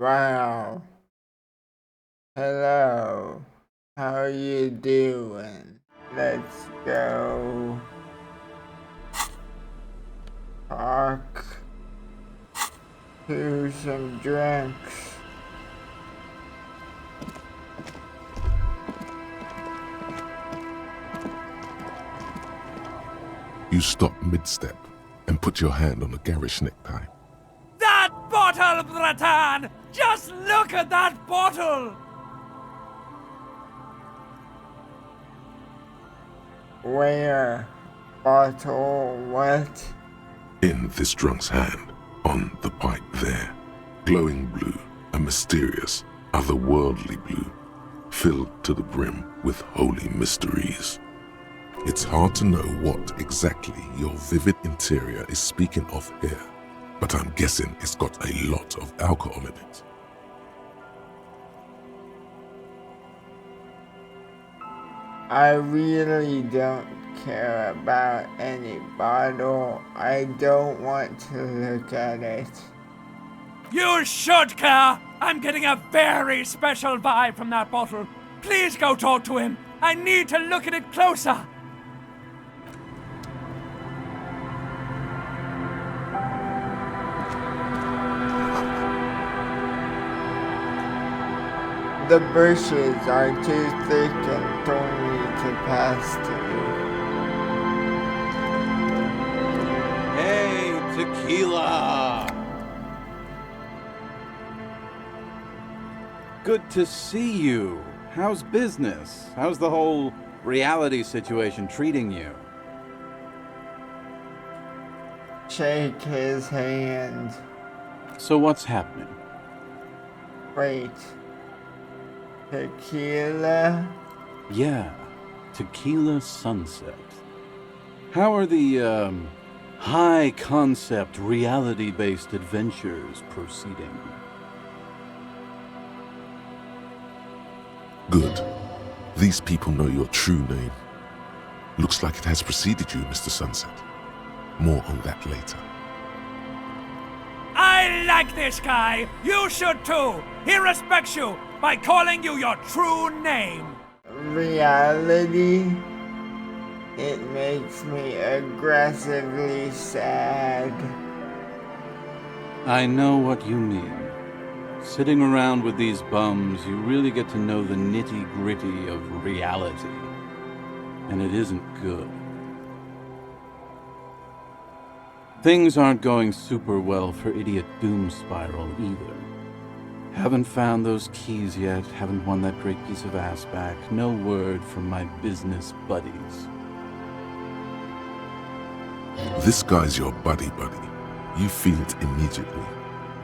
Wow. Hello. How you doing? Let's go talk to some drinks. You stop mid-step and put your hand on a garish necktie. That bottle, Bratan! Just look at that bottle! Where? Bottle what? In this drunk's hand, on the pipe there, glowing blue, a mysterious, otherworldly blue, filled to the brim with holy mysteries. It's hard to know what exactly your vivid interior is speaking of here, but I'm guessing it's got a lot of alcohol in it. I really don't care about any bottle. I don't want to look at it. You should care! I'm getting a very special vibe from that bottle. Please go talk to him. I need to look at it closer. The bushes are too thick and thorny to pass through. Hey, tequila! Good to see you. How's business? How's the whole reality situation treating you? Shake his hand. So what's happening? Wait. Tequila? Yeah, Tequila Sunset. How are the, high-concept, reality-based adventures proceeding? Good. These people know your true name. Looks like it has preceded you, Mr. Sunset. More on that later. I like this guy. You should too. He respects you by calling you your true name. Reality? It makes me aggressively sad. I know what you mean. Sitting around with these bums, you really get to know the nitty-gritty of reality. And it isn't good. Things aren't going super well for Idiot Doom Spiral either. Haven't found those keys yet, haven't won that great piece of ass back. No word from my business buddies. This guy's your buddy. You feel it immediately.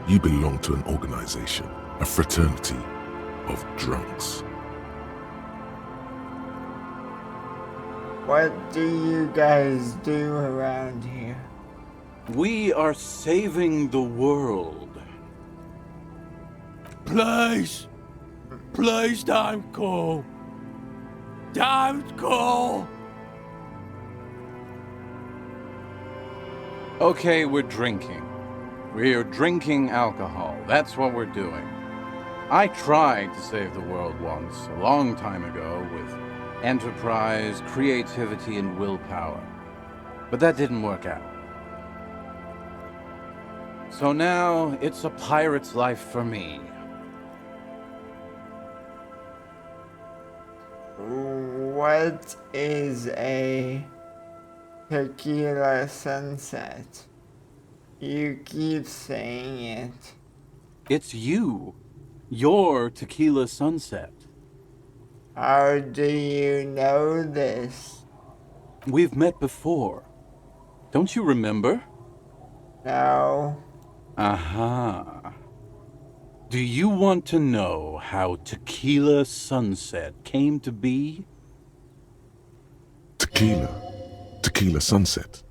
You belong to an organization, a fraternity of drunks. What do you guys do around here? We are saving the world. Please don't go. Don't go. Okay, we're drinking. We're drinking alcohol. That's what we're doing. I tried to save the world once, a long time ago, with enterprise, creativity, and willpower. But that didn't work out. So now, it's a pirate's life for me. What is a tequila sunset? You keep saying it. It's you. Your Tequila Sunset. How do you know this? We've met before. Don't you remember? No. Aha. Do you want to know how Tequila Sunset came to be? Tequila Sunset.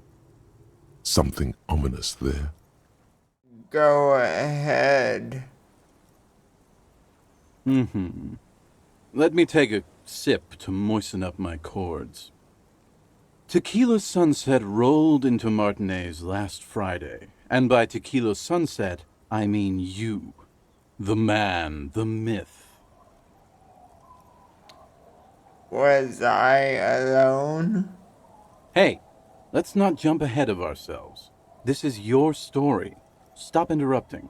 Something ominous there. Go ahead. Let me take a sip to moisten up my chords. Tequila Sunset rolled into Martinez last Friday, and by Tequila Sunset, I mean you. The man, the myth. Was I alone? Hey, let's not jump ahead of ourselves. This is your story. Stop interrupting.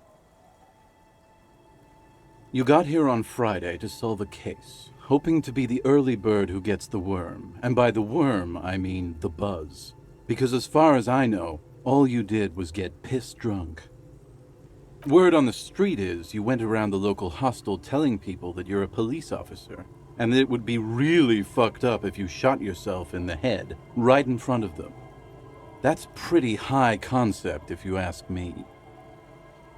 You got here on Friday to solve a case, hoping to be the early bird who gets the worm. And by the worm, I mean the buzz. Because as far as I know, all you did was get piss drunk. Word on the street is you went around the local hostel telling people that you're a police officer, and that it would be really fucked up if you shot yourself in the head right in front of them. That's pretty high concept, if you ask me.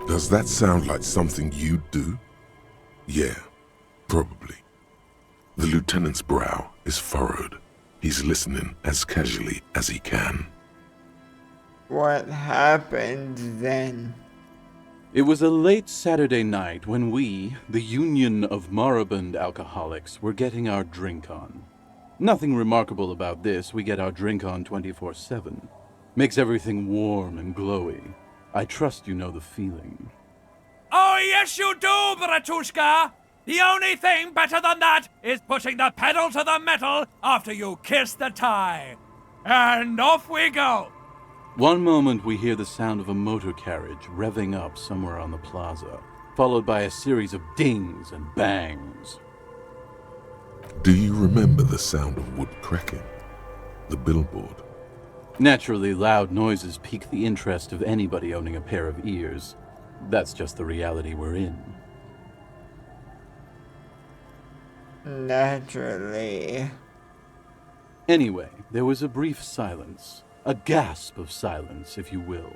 Does that sound like something you'd do? Yeah, probably. The lieutenant's brow is furrowed. He's listening as casually as he can. What happened then? It was a late Saturday night when we, the Union of Moribund Alcoholics, were getting our drink on. Nothing remarkable about this, we get our drink on 24/7. Makes everything warm and glowy. I trust you know the feeling. Oh, yes, you do, Bratushka! The only thing better than that is putting the pedal to the metal after you kiss the tie. And off we go! One moment we hear the sound of a motor carriage revving up somewhere on the plaza, followed by a series of dings and bangs. Do you remember the sound of wood cracking? The billboard? Naturally, loud noises pique the interest of anybody owning a pair of ears. That's just the reality we're in. Naturally. Anyway, there was a brief silence. A gasp of silence, if you will,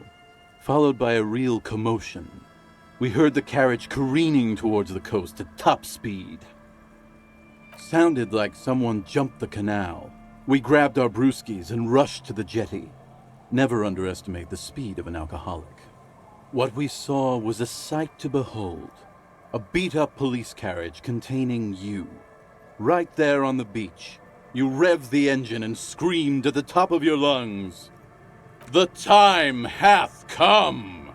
followed by a real commotion. We heard the carriage careening towards the coast at top speed. Sounded like someone jumped the canal. We grabbed our brewskis and rushed to the jetty. Never underestimate the speed of an alcoholic. What we saw was a sight to behold. A beat-up police carriage containing you. Right there on the beach. You revved the engine and screamed at the top of your lungs, "The time hath come!"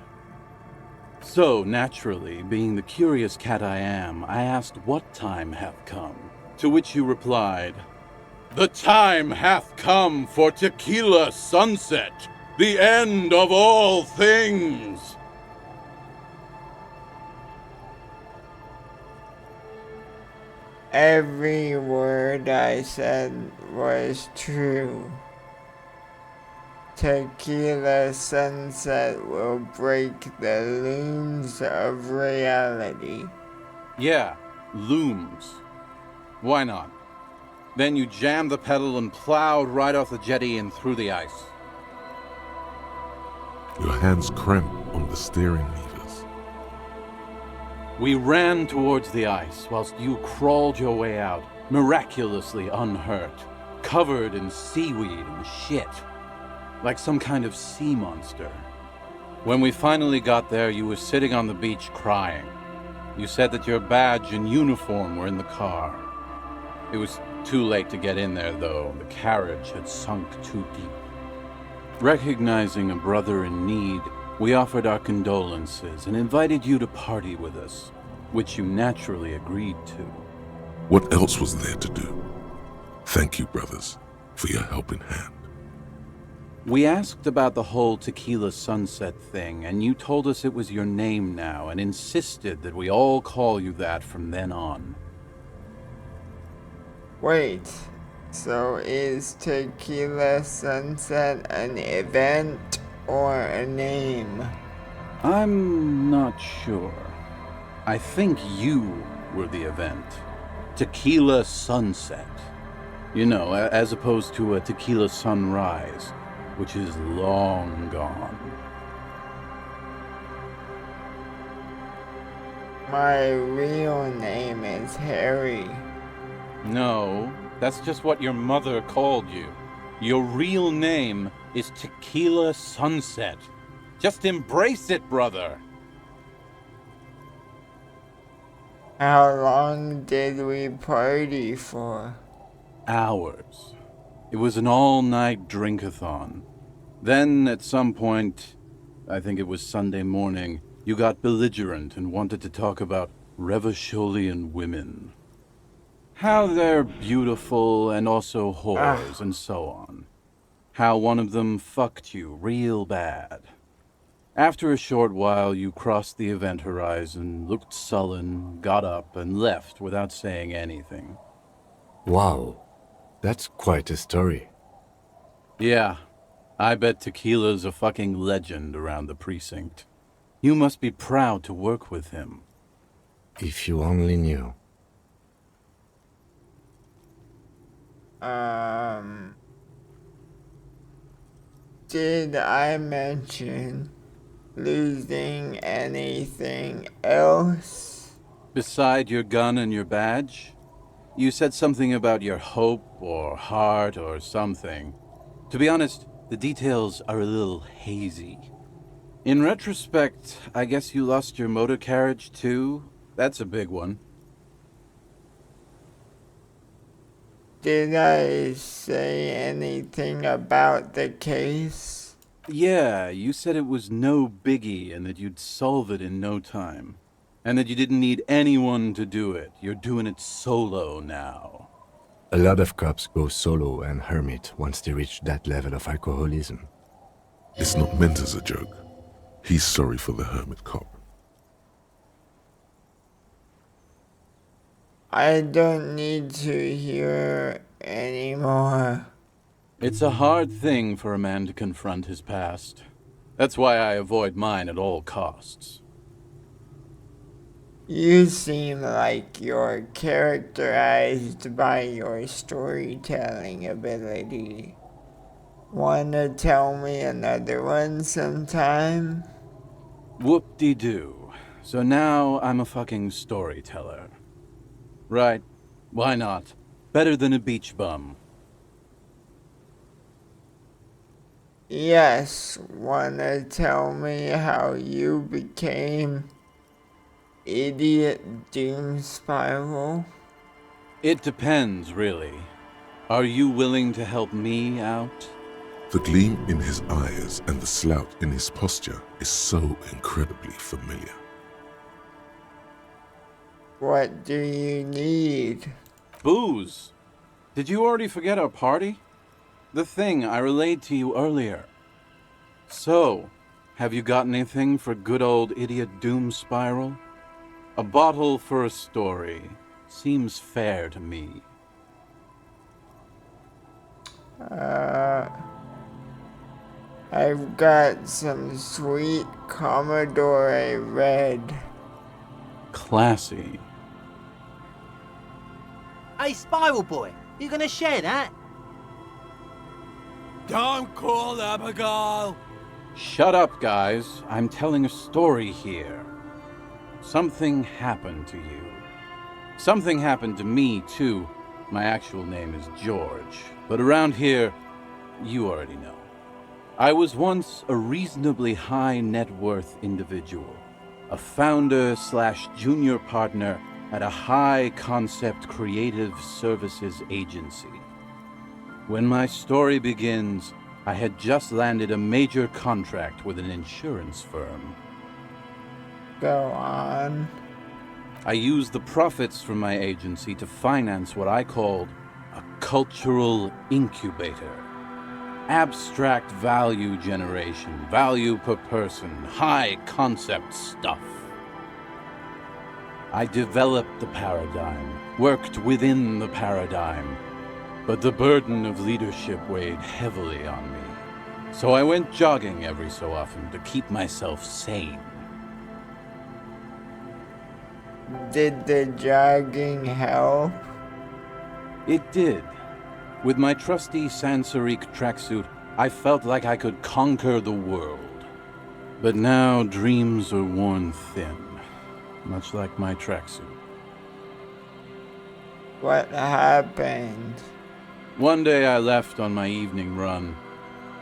So, naturally, being the curious cat I am, I asked what time hath come, to which you replied, "The time hath come for tequila sunset, the end of all things!" Every word I said was true. Tequila sunset will break the looms of reality. Yeah, looms. Why not? Then you jammed the pedal and plowed right off the jetty and through the ice. Your hands cramp on the steering levers. We ran towards the ice whilst you crawled your way out, miraculously unhurt, covered in seaweed and shit, like some kind of sea monster. When we finally got there, you were sitting on the beach crying. You said that your badge and uniform were in the car. It was too late to get in there, though. The carriage had sunk too deep. Recognizing a brother in need, we offered our condolences and invited you to party with us, which you naturally agreed to. What else was there to do? Thank you, brothers, for your helping hand. We asked about the whole tequila sunset thing, and you told us it was your name now and insisted that we all call you that from then on. Wait, so is Tequila Sunset an event or a name? I'm not sure. I think you were the event. Tequila sunset. You know, as opposed to a tequila sunrise, which is long gone. My real name is Harry. No, that's just what your mother called you. Your real name is Tequila Sunset. Just embrace it, brother. How long did we party for? Hours. It was an all-night drink-a-thon. Then, at some point, I think it was Sunday morning, You got belligerent and wanted to talk about Revacholian women. How they're beautiful and also whores and so on. How one of them fucked you real bad. After a short while, you crossed the event horizon, looked sullen, got up, and left without saying anything. Wow, that's quite a story. Yeah, I bet Tequila's a fucking legend around the precinct. You must be proud to work with him. If you only knew. Did I mention losing anything else? Beside your gun and your badge? You said something about your hope or heart or something. To be honest, the details are a little hazy. In retrospect, I guess you lost your motor carriage too? That's a big one. Did I say anything about the case? Yeah, you said it was no biggie and that you'd solve it in no time. And that you didn't need anyone to do it. You're doing it solo now. A lot of cops go solo and hermit once they reach that level of alcoholism. It's not meant as a joke. He's sorry for the hermit cop. I don't need to hear anymore. It's a hard thing for a man to confront his past. That's why I avoid mine at all costs. You seem like you're characterized by your storytelling ability. Wanna tell me another one sometime? Whoop-de-doo. So now I'm a fucking storyteller. Right. Why not? Better than a beach bum. Yes, wanna tell me how you became Idiot Doom Spiral? It depends, really. Are you willing to help me out? The gleam in his eyes and the slouch in his posture is so incredibly familiar. What do you need? Booze. Did you already forget our party? The thing I relayed to you earlier. So, have you got anything for good old Idiot Doom Spiral? A bottle for a story. Seems fair to me. I've got some sweet Commodore Red. Classy. Hey, Spiral Boy, you gonna share that? Don't call Abigail! Shut up, guys. I'm telling a story here. Something happened to you. Something happened to me, too. My actual name is George, but around here, you already know. I was once a reasonably high net worth individual, a founder/junior partner at a high concept creative services agency. When my story begins, I had just landed a major contract with an insurance firm. Go on. I used the profits from my agency to finance what I called a cultural incubator. Abstract value generation, value per person, high concept stuff. I developed the paradigm, worked within the paradigm, but the burden of leadership weighed heavily on me. So I went jogging every so often to keep myself sane. Did the jogging help? It did. With my trusty Sansarique tracksuit, I felt like I could conquer the world. But now dreams are worn thin, much like my tracksuit. What happened? One day I left on my evening run.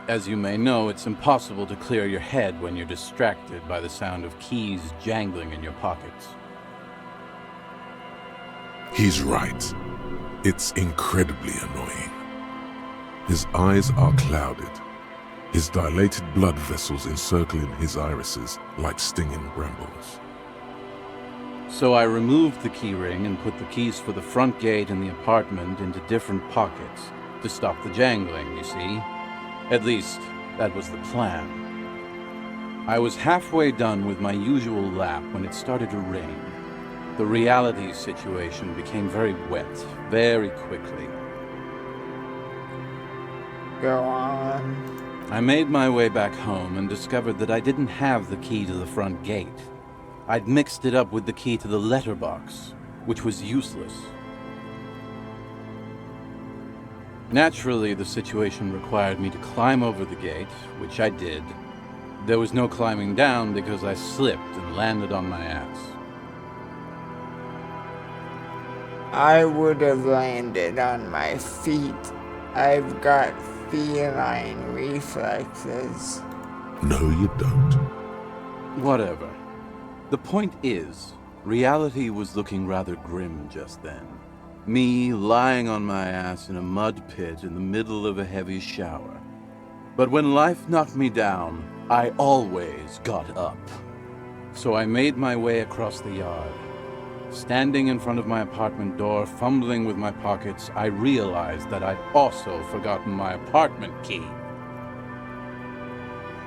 As you may know, it's impossible to clear your head when you're distracted by the sound of keys jangling in your pockets. He's right. It's incredibly annoying. His eyes are clouded. his dilated blood vessels encircling his irises like stinging brambles. So I removed the keyring and put the keys for the front gate and the apartment into different pockets to stop the jangling, you see. At least, that was the plan. I was halfway done with my usual lap when it started to rain. The reality situation became very wet, very quickly. Go on. I made my way back home and discovered that I didn't have the key to the front gate. I'd mixed it up with the key to the letterbox, which was useless. Naturally, the situation required me to climb over the gate, which I did. There was no climbing down because I slipped and landed on my ass. I would have landed on my feet. I've got feline reflexes. No, you don't. Whatever. The point is, reality was looking rather grim just then. Me lying on my ass in a mud pit in the middle of a heavy shower. But when life knocked me down, I always got up. So I made my way across the yard. Standing in front of my apartment door, fumbling with my pockets, I realized that I'd also forgotten my apartment key.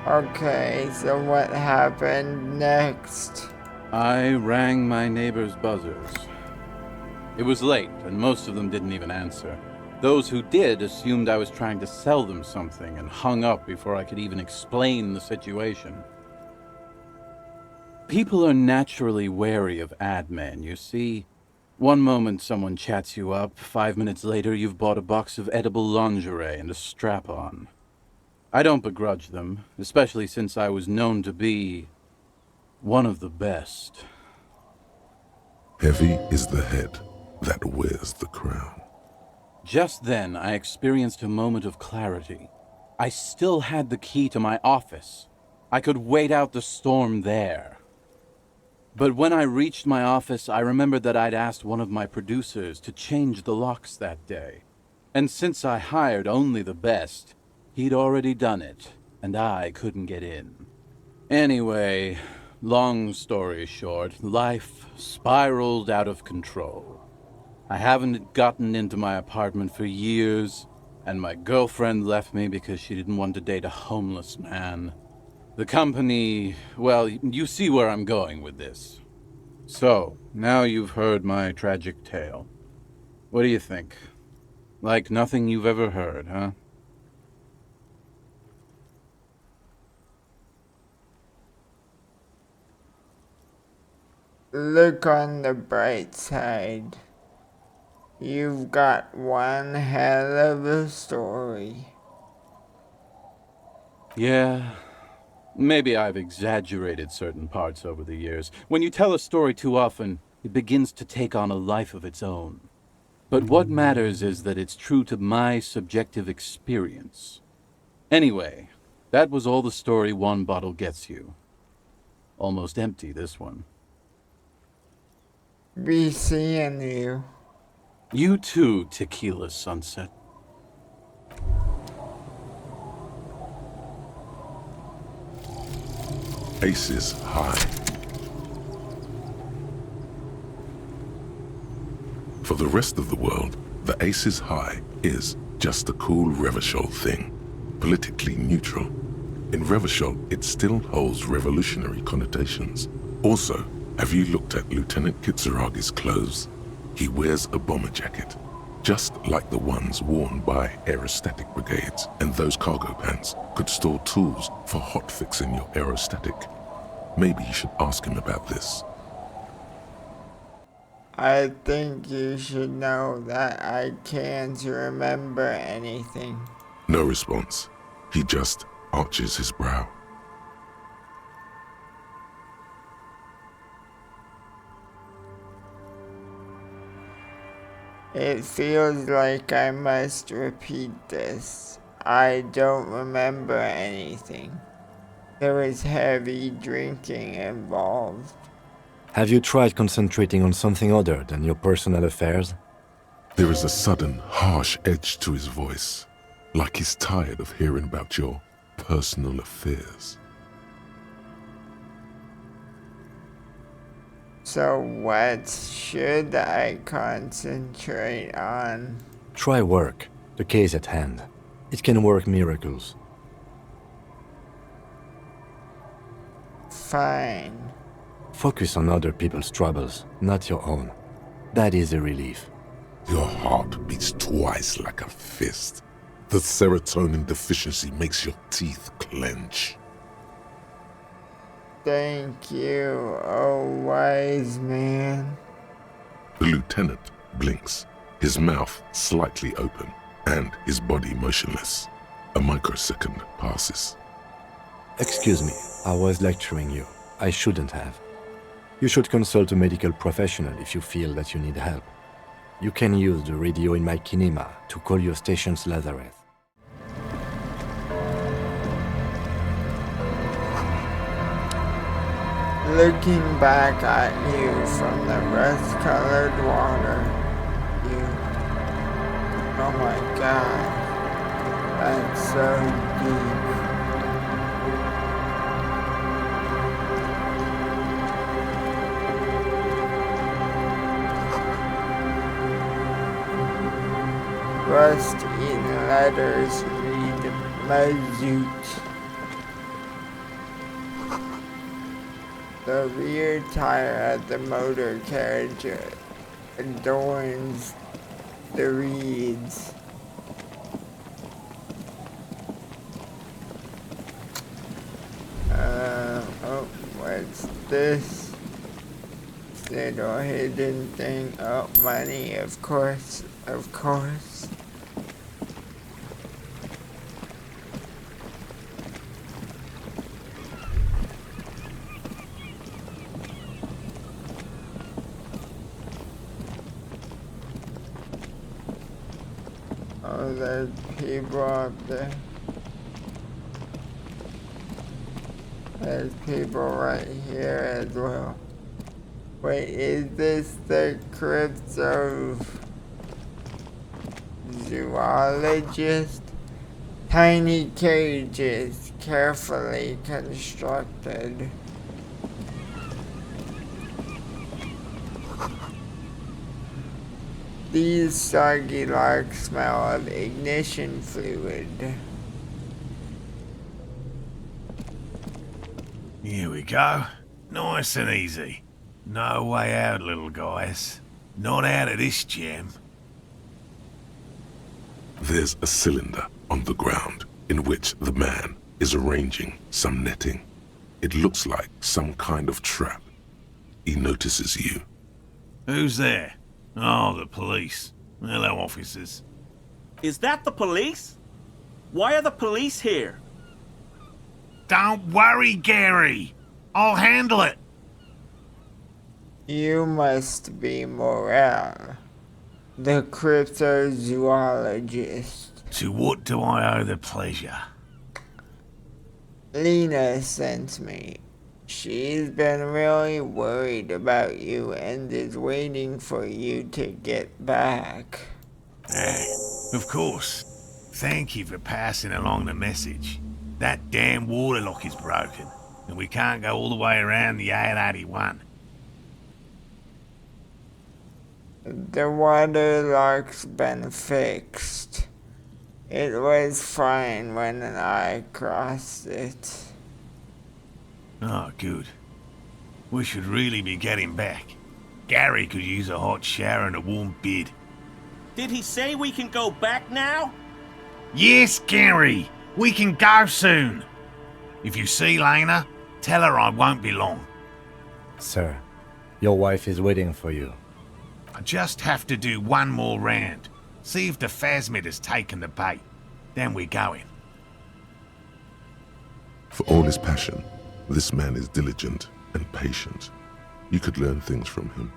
Okay, so what happened next? I rang my neighbor's buzzers. It was late, and most of them didn't even answer. Those who did assumed I was trying to sell them something and hung up before I could even explain the situation. People are naturally wary of ad men, you see. One moment someone chats you up, 5 minutes later you've bought a box of edible lingerie and a strap-on. I don't begrudge them, especially since I was known to be one of the best. Heavy is the head that wears the crown. Just then, I experienced a moment of clarity. I still had the key to my office. I could wait out the storm there. But when I reached my office, I remembered that I'd asked one of my producers to change the locks that day. And since I hired only the best, he'd already done it, and I couldn't get in. Anyway, long story short, life spiraled out of control. I haven't gotten into my apartment for years, and my girlfriend left me because she didn't want to date a homeless man. The company, well, you see where I'm going with this. So, now you've heard my tragic tale. What do you think? Like nothing you've ever heard, huh? Look on the bright side. You've got one hell of a story. Yeah, maybe I've exaggerated certain parts over the years. When you tell a story too often, it begins to take on a life of its own. But what matters is that it's true to my subjective experience. Anyway, that was all the story one bottle gets you. Almost empty, this one. Be seeing you. You too, Tequila Sunset. Aces high. For the rest of the world, the Aces High is just a cool Revachol thing, politically neutral. In Revachol, it still holds revolutionary connotations. Also, have you looked at Lieutenant Kitsuragi's clothes? He wears a bomber jacket, just like the ones worn by aerostatic brigades, and those cargo pants could store tools for hotfixing your aerostatic. Maybe you should ask him about this. I think you should know that I can't remember anything. No response. He just arches his brow. It feels like I must repeat this. I don't remember anything. There was heavy drinking involved. Have you tried concentrating on something other than your personal affairs? There is a sudden, harsh edge to his voice, like he's tired of hearing about your personal affairs. So what should I concentrate on? Try work, the case at hand. It can work miracles. Fine. Focus on other people's troubles, not your own. That is a relief. Your heart beats twice like a fist. The serotonin deficiency makes your teeth clench. Thank you, oh wise man. The lieutenant blinks, his mouth slightly open and his body motionless. A microsecond passes. Excuse me, I was lecturing you. I shouldn't have. You should consult a medical professional if you feel that you need help. You can use the radio in my kinema to call your station's Lazareth. Looking back at you from the rust-colored water, oh my god, that's so deep. Rust-eaten letters read Mazoot. The rear tire of the motor carriage adorns the reeds. Oh, what's this? Little hidden thing. Oh, money, of course, of course. Oh, there's people up there. There's people right here as well. Wait, is this the cryptozoologist? Tiny cages, carefully constructed. These soggy larks smell of ignition fluid. Here we go. Nice and easy. No way out, little guys. Not out of this gem. There's a cylinder on the ground in which the man is arranging some netting. It looks like some kind of trap. He notices you. Who's there? Oh, the police. Hello, officers. Is that the police? Why are the police here? Don't worry, Gary. I'll handle it. You must be Morel, the cryptozoologist. To what do I owe the pleasure? Lena sent me. She's been really worried about you and is waiting for you to get back. Of course. Thank you for passing along the message. That damn water lock is broken, and we can't go all the way around the 881. The water lock's been fixed. It was fine when I crossed it. Oh, good. We should really be getting back. Gary could use a hot shower and a warm bed. Did he say we can go back now? Yes, Gary! We can go soon! If you see Lena, tell her I won't be long. Sir, your wife is waiting for you. I just have to do one more round. See if the phasmid has taken the bait. Then we're going. For all his passion, this man is diligent and patient. You could learn things from him.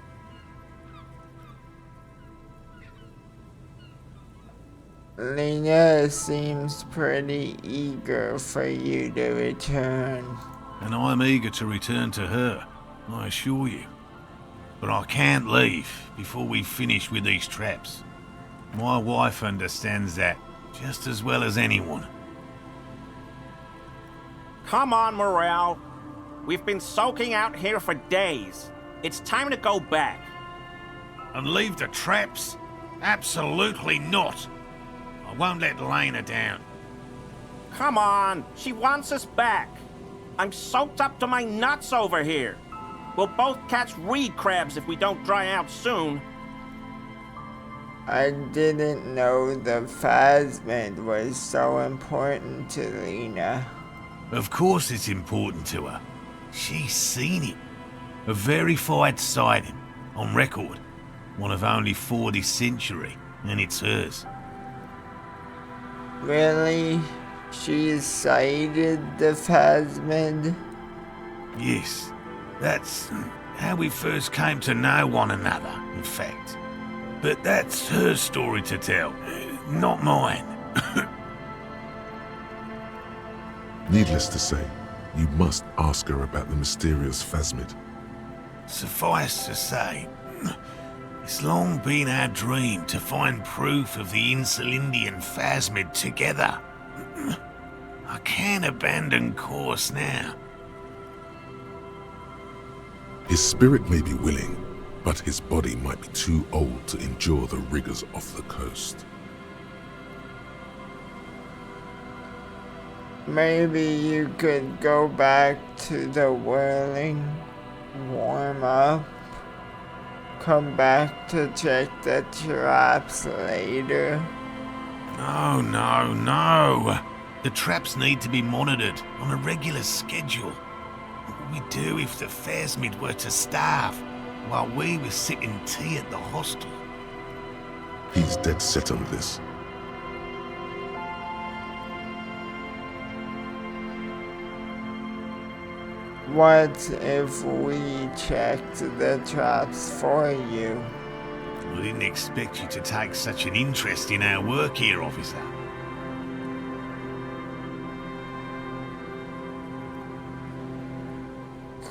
Lena seems pretty eager for you to return. And I'm eager to return to her, I assure you. But I can't leave before we finish with these traps. My wife understands that just as well as anyone. Come on, Morel. We've been soaking out here for days. It's time to go back. And leave the traps? Absolutely not. I won't let Lena down. Come on, she wants us back. I'm soaked up to my nuts over here. We'll both catch reed crabs if we don't dry out soon. I didn't know the phasmid was so important to Lena. Of course it's important to her. She's seen it. A verified sighting, on record. One of only 40th century, and it's hers. Really? She sighted the phasmid? Yes, that's how we first came to know one another, in fact. But that's her story to tell, not mine. Needless to say, you must ask her about the mysterious phasmid. Suffice to say, it's long been our dream to find proof of the Insulindian phasmid together. I can't abandon course now. His spirit may be willing, but his body might be too old to endure the rigors of the coast. Maybe you could go back to the whirling, warm up, come back to check the traps later. No, no, no. The traps need to be monitored on a regular schedule. What would we do if the phasmid were to starve while we were sipping tea at the hostel? He's dead set on this. What if we checked the traps for you? I didn't expect you to take such an interest in our work here, officer.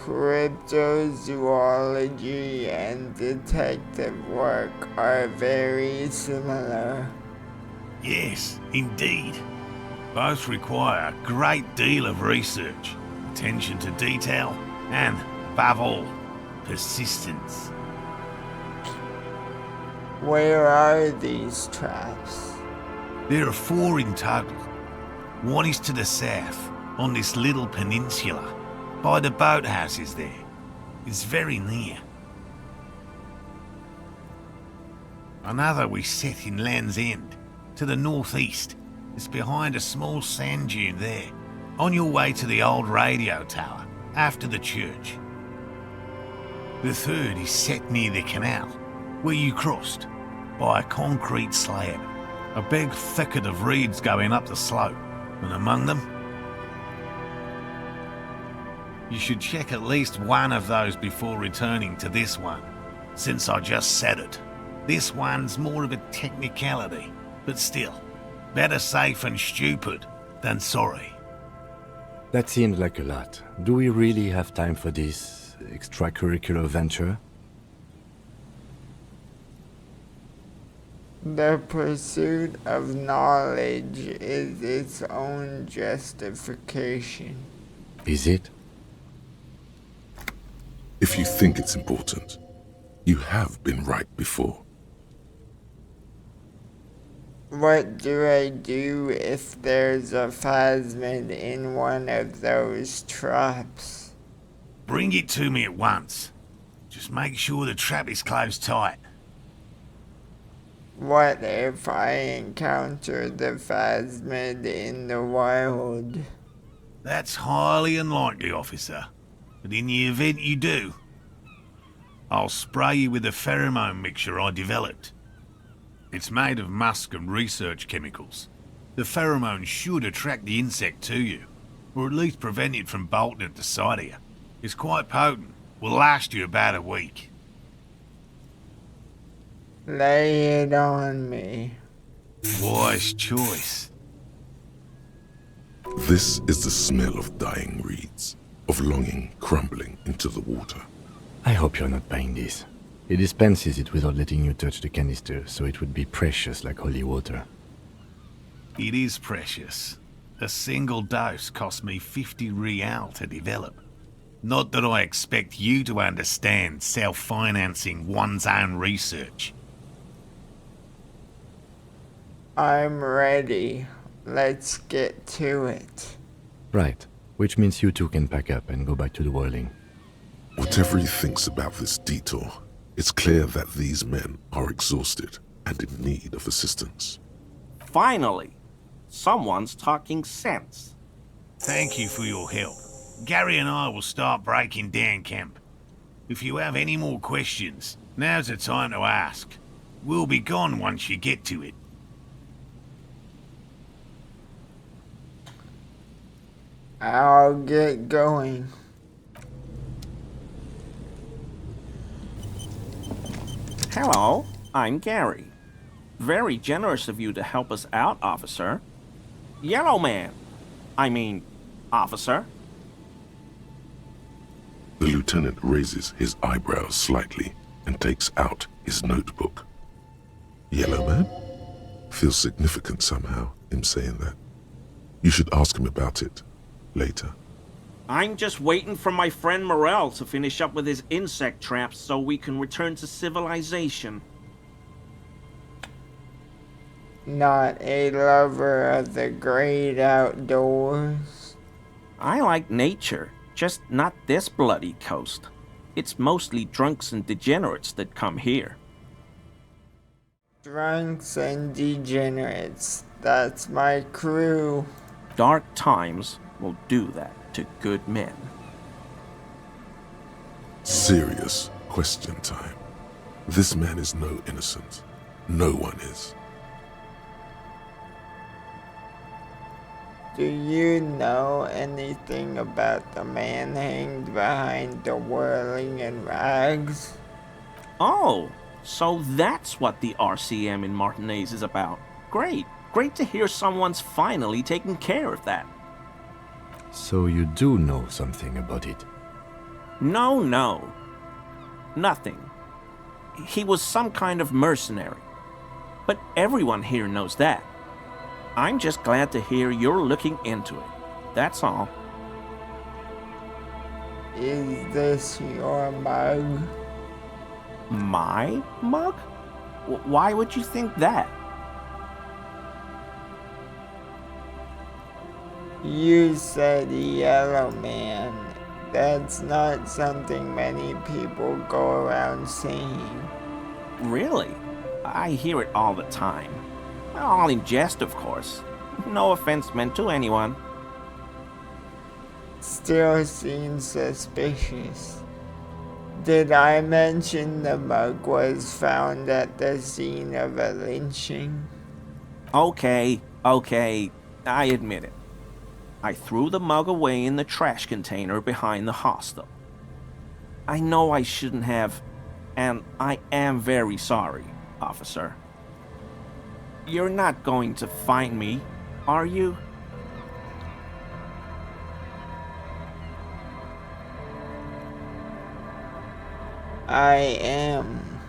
Cryptozoology and detective work are very similar. Yes, indeed. Both require a great deal of research, attention to detail, and, above all, persistence. Where are these traps? There are 4 in total. One is to the south, on this little peninsula, by the boathouses there. It's very near. Another we set in Land's End, to the northeast. It's behind a small sand dune there, on your way to the old radio tower, after the church. The third is set near the canal, where you crossed, by a concrete slab. A big thicket of reeds going up the slope, and among them, you should check at least one of those before returning to this one, since I just said it. This one's more of a technicality, but still, better safe and stupid than sorry. That seems like a lot. Do we really have time for this extracurricular venture? The pursuit of knowledge is its own justification. Is it? If you think it's important, you have been right before. What do I do if there's a phasmid in one of those traps? Bring it to me at once. Just make sure the trap is closed tight. What if I encounter the phasmid in the wild? That's highly unlikely, officer. But in the event you do, I'll spray you with a pheromone mixture I developed. It's made of musk and research chemicals. The pheromone should attract the insect to you, or at least prevent it from bolting at the sight of you. It's quite potent. Will last you about a week. Lay it on me. Wise choice. This is the smell of dying reeds, of longing crumbling into the water. I hope you're not buying this. He dispenses it without letting you touch the canister, so it would be precious like holy water. It is precious. A single dose cost me 50 real to develop. Not that I expect you to understand self-financing one's own research. I'm ready. Let's get to it. Right, which means you two can pack up and go back to the whirling. Whatever he thinks about this detour, it's clear that these men are exhausted and in need of assistance. Finally, someone's talking sense. Thank you for your help. Gary and I will start breaking down camp. If you have any more questions, now's the time to ask. We'll be gone once you get to it. I'll get going. Hello, I'm Gary. Very generous of you to help us out, officer. Yellow man. Officer. The lieutenant raises his eyebrows slightly and takes out his notebook. Yellow man? Feels significant somehow, him saying that. You should ask him about it later. I'm just waiting for my friend Morel to finish up with his insect traps so we can return to civilization. Not a lover of the great outdoors. I like nature, just not this bloody coast. It's mostly drunks and degenerates that come here. Drunks and degenerates. That's my crew. Dark times will do that to good men. Serious question time. This man is no innocent. No one is. Do you know anything about the man hanged behind the whirling in rags? Oh, so that's what the RCM in Martinez is about. Great. Great to hear someone's finally taking care of that. So you do know something about it? No. Nothing. He was some kind of mercenary. But everyone here knows that. I'm just glad to hear you're looking into it. That's all. Is this your mug? My mug? Why would you think that? You said yellow man. That's not something many people go around saying. Really? I hear it all the time. All in jest, of course. No offense meant to anyone. Still seems suspicious. Did I mention the mug was found at the scene of a lynching? Okay, I admit it. I threw the mug away in the trash container behind the hostel. I know I shouldn't have, and I am very sorry, officer. You're not going to find me, are you? I am.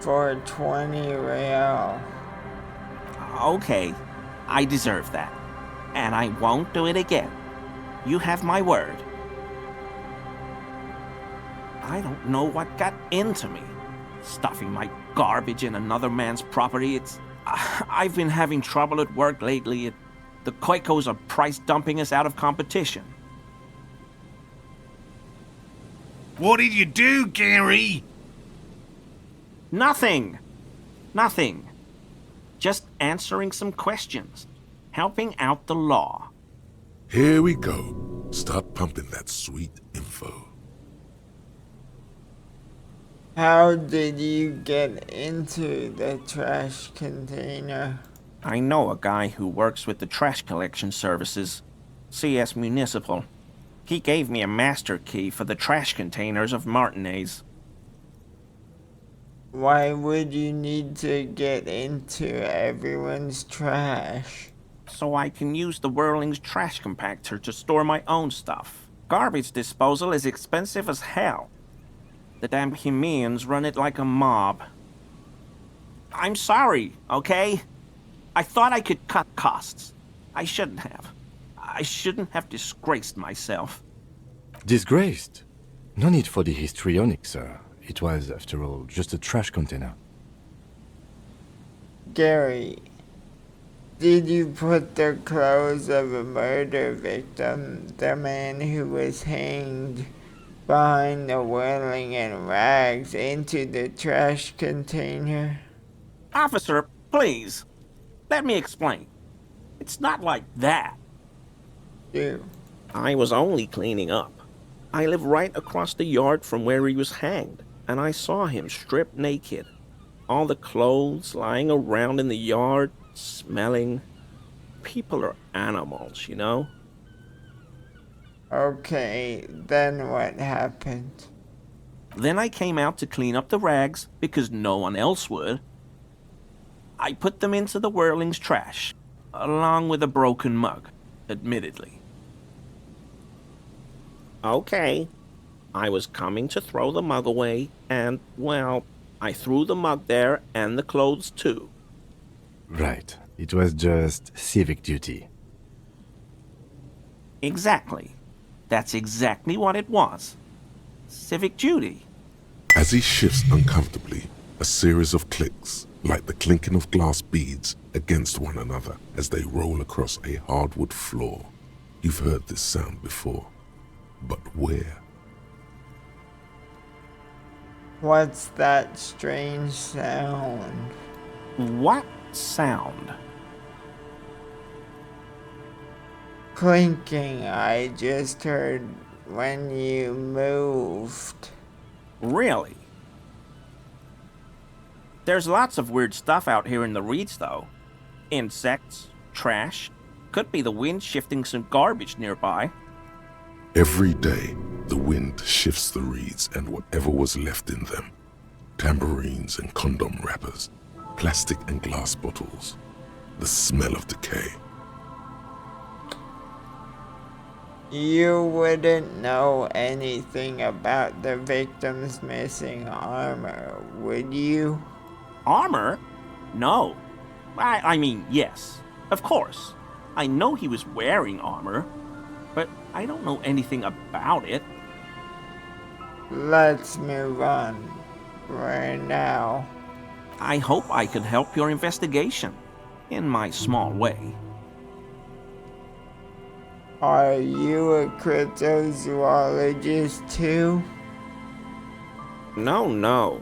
For 20 real. Okay, I deserve that. And I won't do it again. You have my word. I don't know what got into me. Stuffing my garbage in another man's property, I've been having trouble at work lately. The Koikos are price dumping us out of competition. What did you do, Gary? Nothing. Just answering some questions. Helping out the law. Here we go. Start pumping that sweet info. How did you get into the trash container? I know a guy who works with the trash collection services, CS Municipal. He gave me a master key for the trash containers of Martinez. Why would you need to get into everyone's trash? So I can use the Whirling's trash compactor to store my own stuff. Garbage disposal is expensive as hell. The damn Bohemians run it like a mob. I'm sorry, okay? I thought I could cut costs. I shouldn't have. I shouldn't have disgraced myself. Disgraced? No need for the histrionic, sir. It was, after all, just a trash container. Gary, did you put the clothes of a murder victim, the man who was hanged behind the whirling and rags, into the trash container? Officer, please. Let me explain. It's not like that. You. I was only cleaning up. I live right across the yard from where he was hanged, and I saw him stripped naked. All the clothes lying around in the yard, smelling. People are animals, you know? Okay, then what happened? Then I came out to clean up the rags because no one else would. I put them into the whirling's trash, along with a broken mug, admittedly. Okay, I was coming to throw the mug away, and, well, I threw the mug there and the clothes too. Right. It was just civic duty. Exactly. That's exactly what it was. Civic duty. As he shifts uncomfortably, a series of clicks, like the clinking of glass beads against one another as they roll across a hardwood floor. You've heard this sound before, but where? What's that strange sound? What sound? Clinking I just heard when you moved. Really? There's lots of weird stuff out here in the reeds, though. Insects, trash. Could be the wind shifting some garbage nearby. Every day, the wind shifts the reeds and whatever was left in them. Tambourines and condom wrappers, plastic and glass bottles, the smell of decay. You wouldn't know anything about the victim's missing armor, would you? Armor? No. I mean, yes. Of course. I know he was wearing armor, but I don't know anything about it. Let's move on. Right now. I hope I can help your investigation, in my small way. Are you a cryptozoologist too? No.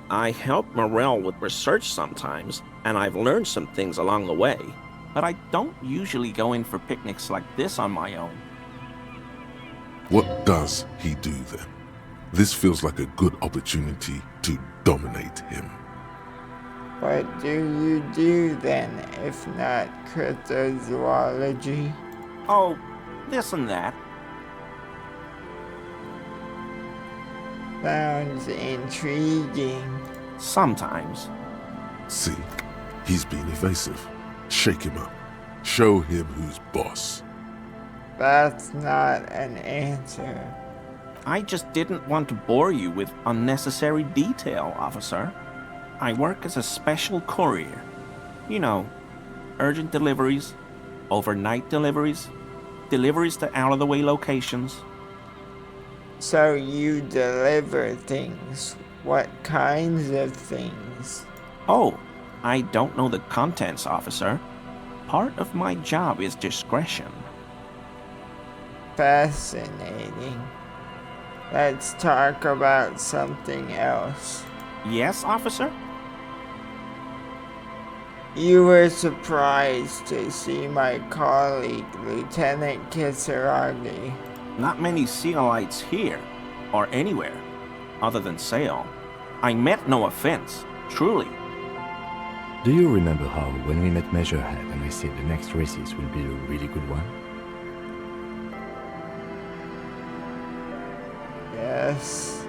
I help Morel with research sometimes, and I've learned some things along the way, but I don't usually go in for picnics like this on my own. What does he do then? This feels like a good opportunity to dominate him. What do you do then, if not cryptozoology? Oh, this and that. Sounds intriguing. Sometimes. See, he's being evasive. Shake him up. Show him who's boss. That's not an answer. I just didn't want to bore you with unnecessary detail, officer. I work as a special courier. You know, urgent deliveries, overnight deliveries, deliveries to out-of-the-way locations. So you deliver things. What kinds of things? Oh, I don't know the contents, officer. Part of my job is discretion. Fascinating. Let's talk about something else. Yes, officer? You were surprised to see my colleague, Lieutenant Kisaragi. Not many Sealites here, or anywhere, other than Sail. I meant no offense, truly. Do you remember how, when we met Measurehead and I said the next races will be a really good one? Yes.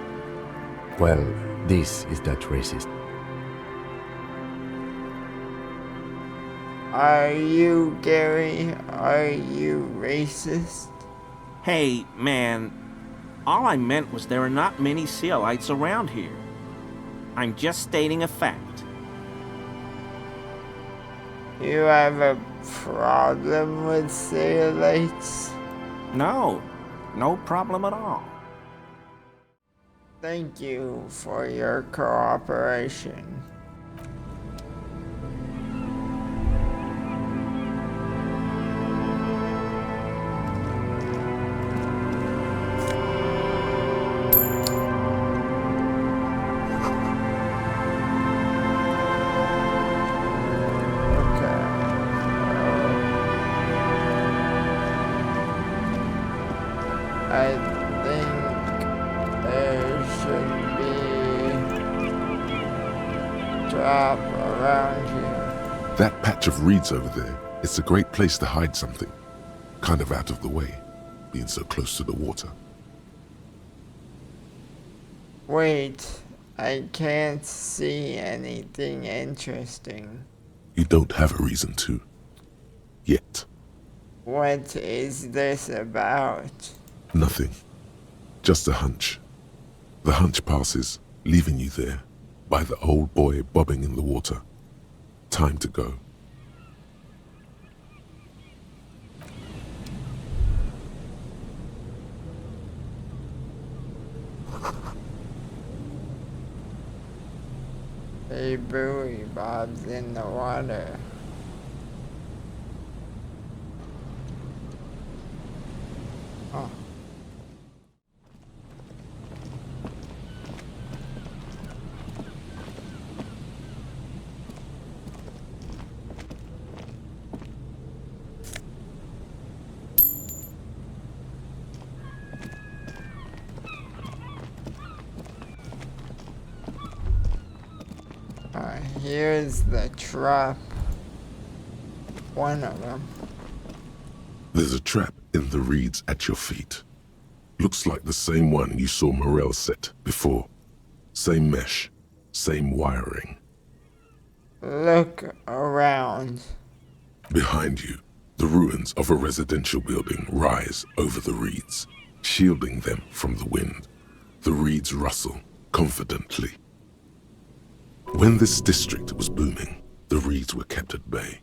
Well, this is that racist. Are you, Gary? Are you racist? Hey, man, all I meant was there are not many Sealites around here. I'm just stating a fact. You have a problem with zealots? No, no problem at all. Thank you for your cooperation. I think there should be a drop around here. That patch of reeds over there, it's a great place to hide something. Kind of out of the way, being so close to the water. Wait, I can't see anything interesting. You don't have a reason to. Yet. What is this about? Nothing. Just a hunch. The hunch passes, leaving you there, by the old boy bobbing in the water. Time to go. A buoy bobs in the water. Oh. Here's the trap. One of them. There's a trap in the reeds at your feet. Looks like the same one you saw Morel set before. Same mesh, same wiring. Look around. Behind you, the ruins of a residential building rise over the reeds, shielding them from the wind. The reeds rustle confidently. When this district was booming, the reeds were kept at bay.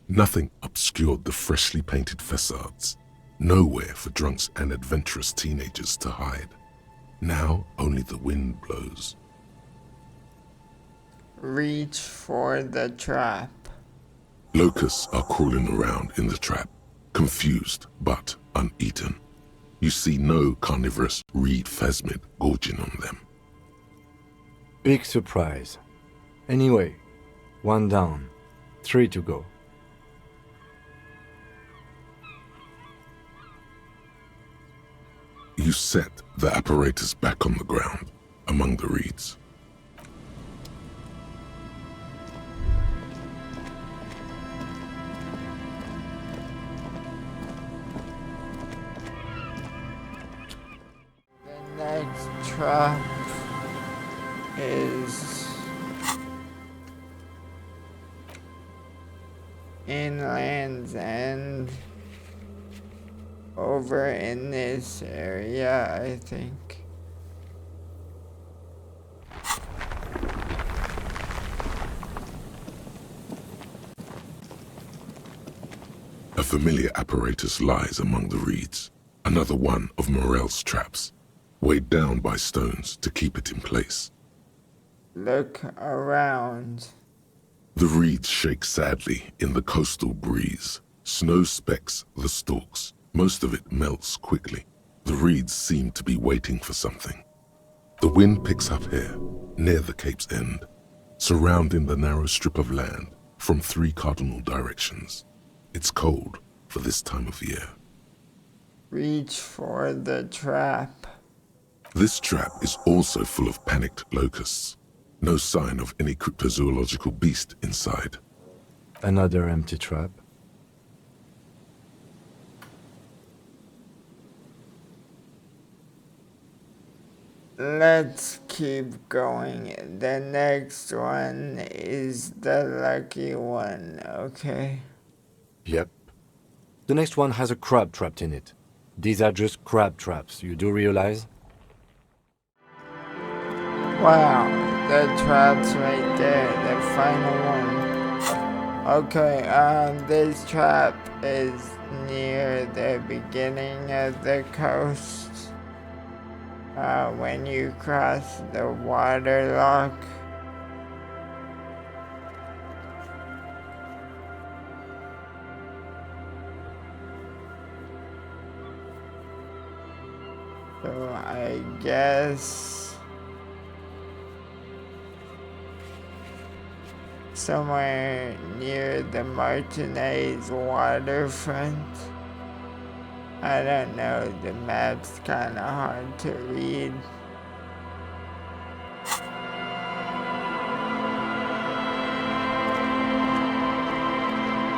Nothing obscured the freshly painted facades. Nowhere for drunks and adventurous teenagers to hide. Now only the wind blows. Reach for the trap. Locusts are crawling around in the trap, confused but uneaten. You see no carnivorous reed phasmid gorging on them. Big surprise. Anyway, 1 down, 3 to go. You set the apparatus back on the ground, among the reeds. The next trap is in Land's End, over in this area, I think. A familiar apparatus lies among the reeds, another one of Morel's traps, weighed down by stones to keep it in place. Look around. The reeds shake sadly in the coastal breeze. Snow specks the stalks. Most of it melts quickly. The reeds seem to be waiting for something. The wind picks up here, near the cape's end, surrounding the narrow strip of land from 3 cardinal directions. It's cold for this time of year. Reach for the trap. This trap is also full of panicked locusts. No sign of any cryptozoological beast inside. Another empty trap. Let's keep going. The next one is the lucky one, okay? Yep. The next one has a crab trapped in it. These are just crab traps, you do realize? Wow, the trap's right there, the final one. Okay, this trap is near the beginning of the coast. When you cross the water lock. So I guess somewhere near the Martinez waterfront. I don't know, the map's kinda hard to read.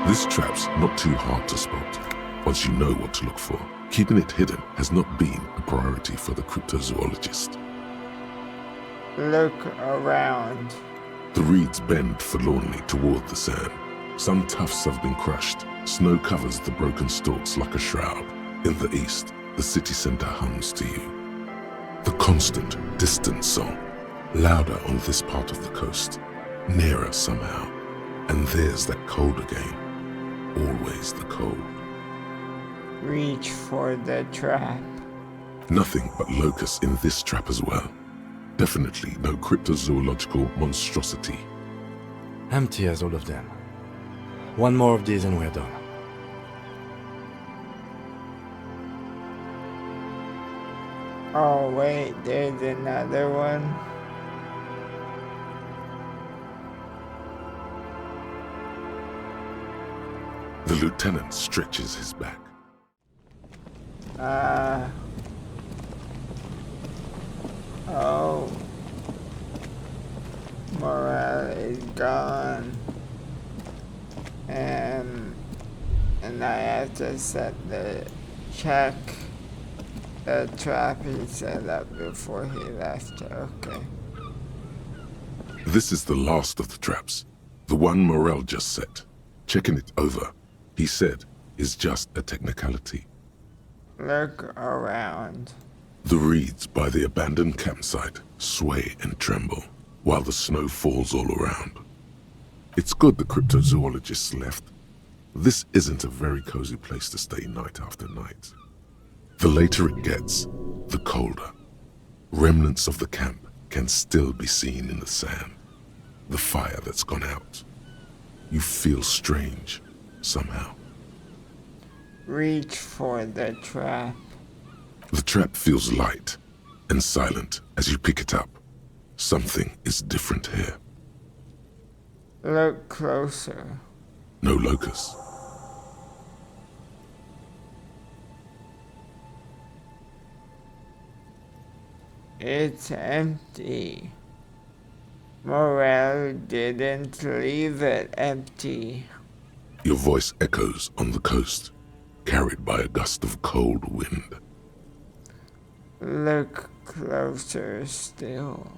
This trap's not too hard to spot once you know what to look for. Keeping it hidden has not been a priority for the cryptozoologist. Look around. The reeds bend forlornly toward the sand. Some tufts have been crushed. Snow covers the broken stalks like a shroud. In the east, the city center hums to you. The constant, distant song, louder on this part of the coast, nearer somehow. And there's that cold again. Always the cold. Reach for the trap. Nothing but locusts in this trap as well. Definitely no cryptozoological monstrosity. Empty as all of them. One more of these and we're done. Oh wait, there's another one. The lieutenant stretches his back. Oh. Morale is gone. And I have to set check the trap he set up before he left. Okay. This is the last of the traps. The one Morel just set. Checking it over, he said, is just a technicality. Look around. The reeds by the abandoned campsite sway and tremble while the snow falls all around. It's good the cryptozoologists left. This isn't a very cozy place to stay night after night. The later it gets, the colder. Remnants of the camp can still be seen in the sand. The fire that's gone out. You feel strange, somehow. Reach for the trap. The trap feels light and silent as you pick it up. Something is different here. Look closer. No locusts. It's empty. Morel didn't leave it empty. Your voice echoes on the coast, carried by a gust of cold wind. Look closer still.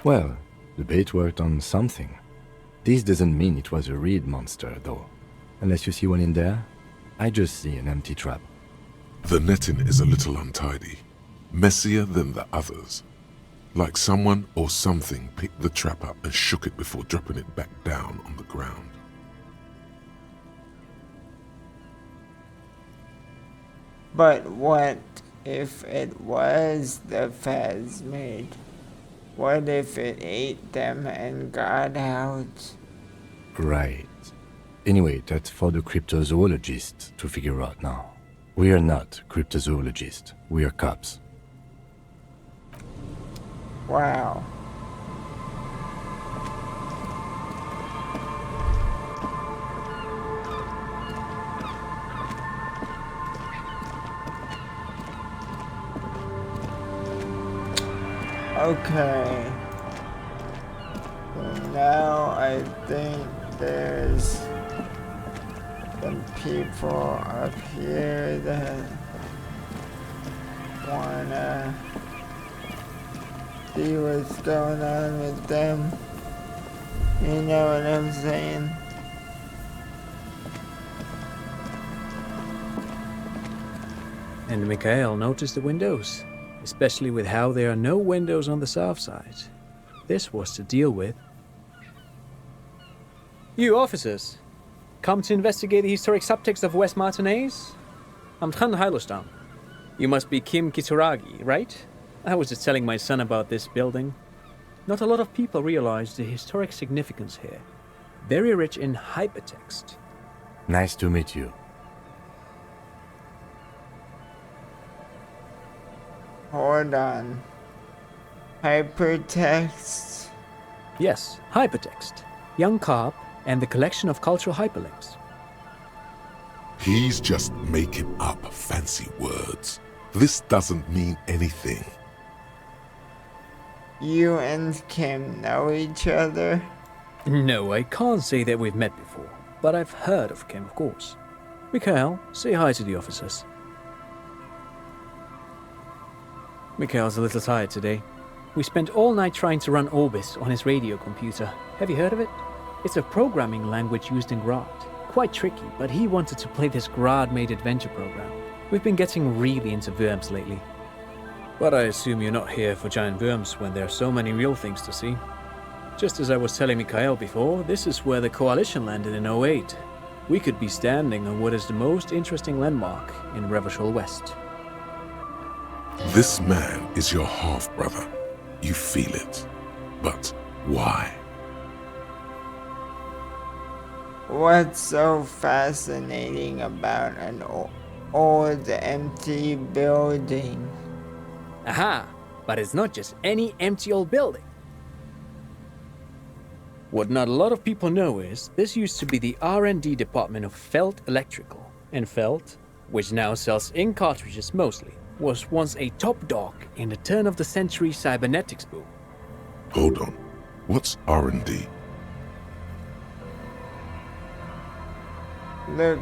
Well, the bait worked on something. This doesn't mean it was a reed monster, though. Unless you see one in there, I just see an empty trap. The netting is a little untidy, messier than the others. Like someone or something picked the trap up and shook it before dropping it back down on the ground. But what if it was the phasmid? What if it ate them and got out? Right. Anyway, that's for the cryptozoologists to figure out now. We are not cryptozoologists. We are cops. Wow. Okay. So now I think there's some people up here that wanna see what's going on with them. You know what I'm saying? And Mikhail noticed the windows, especially with how there are no windows on the south side. This was to deal with. You officers, come to investigate the historic subtext of West Martinez? I'm Tran Hailostam. You must be Kim Kituragi, right? I was just telling my son about this building. Not a lot of people realize the historic significance here. Very rich in hypertext. Nice to meet you. Hold on. Hypertext? Yes, hypertext. Young Carp and the collection of cultural hyperlinks. He's just making up fancy words. This doesn't mean anything. You and Kim know each other? No, I can't say that we've met before, but I've heard of Kim, of course. Mikhail, say hi to the officers. Mikhail's a little tired today. We spent all night trying to run Orbis on his radio computer. Have you heard of it? It's a programming language used in Grad. Quite tricky, but he wanted to play this Grad-made adventure program. We've been getting really into worms lately. But I assume you're not here for giant worms when there are so many real things to see. Just as I was telling Mikhail before, this is where the Coalition landed in '08. We could be standing on what is the most interesting landmark in Revachol West. This man is your half-brother. You feel it. But why? What's so fascinating about an old empty building? Aha! But it's not just any empty old building. What not a lot of people know is this used to be the R&D department of Felt Electrical. And Felt, which now sells ink cartridges mostly, was once a top dog in the turn-of-the-century cybernetics boom. Hold on. What's R&D? Look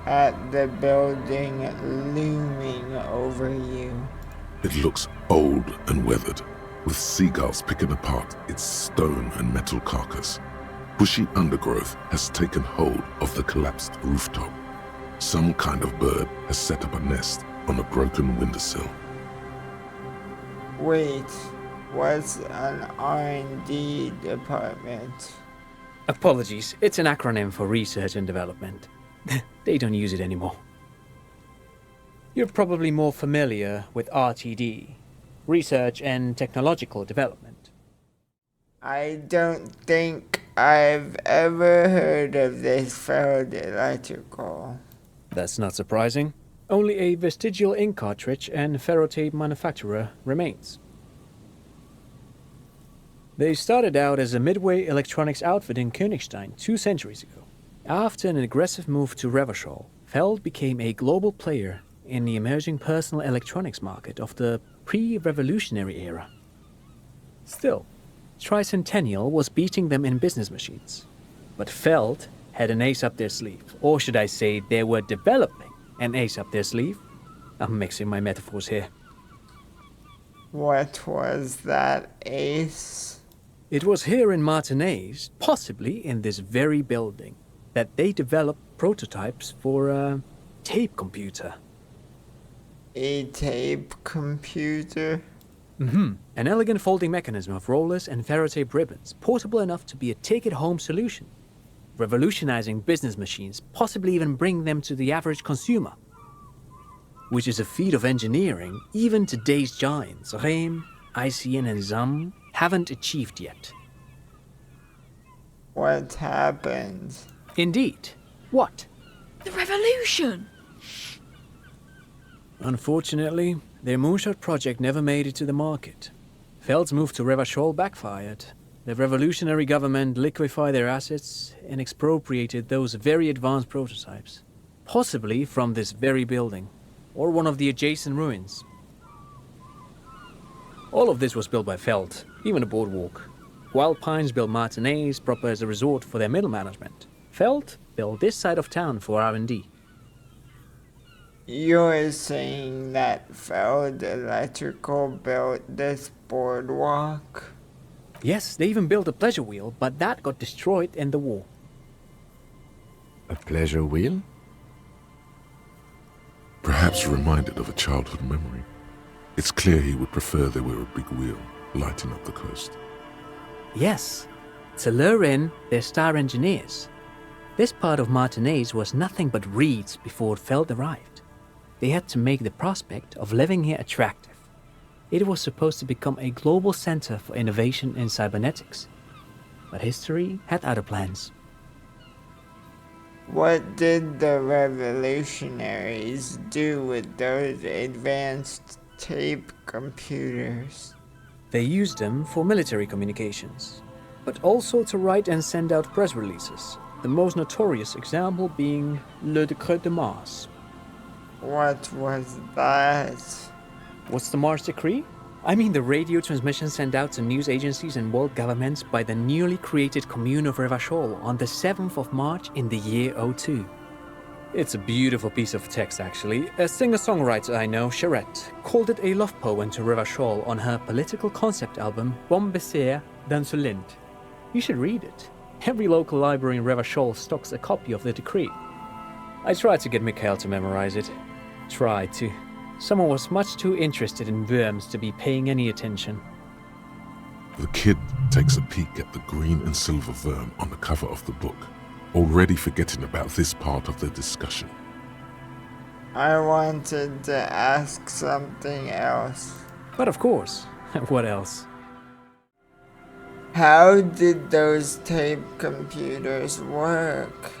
at the building looming over you. It looks old and weathered, with seagulls picking apart its stone and metal carcass. Bushy undergrowth has taken hold of the collapsed rooftop. Some kind of bird has set up a nest on a broken windowsill. Wait, what's an R&D department? Apologies, it's an acronym for research and development. They don't use it anymore. You're probably more familiar with RTD, Research and Technological Development. I don't think I've ever heard of this Feld Electrical. That's not surprising. Only a vestigial ink cartridge and ferrotape manufacturer remains. They started out as a midway electronics outfit in Königstein 2 centuries ago. After an aggressive move to Revachol, Feld became a global player in the emerging personal electronics market of the pre-revolutionary era. Still, Tricentennial was beating them in business machines. But Feld had an ace up their sleeve, or should I say they were developing an ace up their sleeve. I'm mixing my metaphors here. What was that ace? It was here in Martinez, possibly in this very building, that they developed prototypes for a tape computer. A tape computer? An elegant folding mechanism of rollers and ferrotape ribbons, portable enough to be a take-it-home solution, revolutionizing business machines, possibly even bring them to the average consumer. Which is a feat of engineering even today's giants, Rehm, ICN and ZAM, haven't achieved yet. What happened? Indeed. What? The revolution! Unfortunately, their moonshot project never made it to the market. Feld's move to Revachol backfired. The revolutionary government liquefied their assets and expropriated those very advanced prototypes, possibly from this very building, or one of the adjacent ruins. All of this was built by Feld, even the boardwalk. Wild Pines built Martinez proper as a resort for their middle management. Feld built this side of town for R&D. You're saying that Feld Electrical built this boardwalk? Yes, they even built a pleasure wheel, but that got destroyed in the war. A pleasure wheel? Perhaps reminded of a childhood memory. It's clear he would prefer there were a big wheel lighting up the coast. Yes, to lure in their star engineers. This part of Martinaise was nothing but reeds before Feld arrived. They had to make the prospect of living here attractive. It was supposed to become a global center for innovation in cybernetics. But history had other plans. What did the revolutionaries do with those advanced tape computers? They used them for military communications, but also to write and send out press releases, the most notorious example being Le Décret de Mars. What was that? What's the Mars Decree? I mean the radio transmission sent out to news agencies and world governments by the newly created Commune of Revachol on the 7th of March in the year 02. It's a beautiful piece of text, actually. A singer-songwriter I know, Charette, called it a love poem to Revachol on her political concept album Bon Baiser d'Insolente. You should read it. Every local library in Revachol stocks a copy of the decree. I tried to get Mikhail to memorize it. Tried to. Someone was much too interested in worms to be paying any attention. The kid takes a peek at the green and silver worm on the cover of the book, already forgetting about this part of the discussion. I wanted to ask something else. But of course, what else? How did those tape computers work?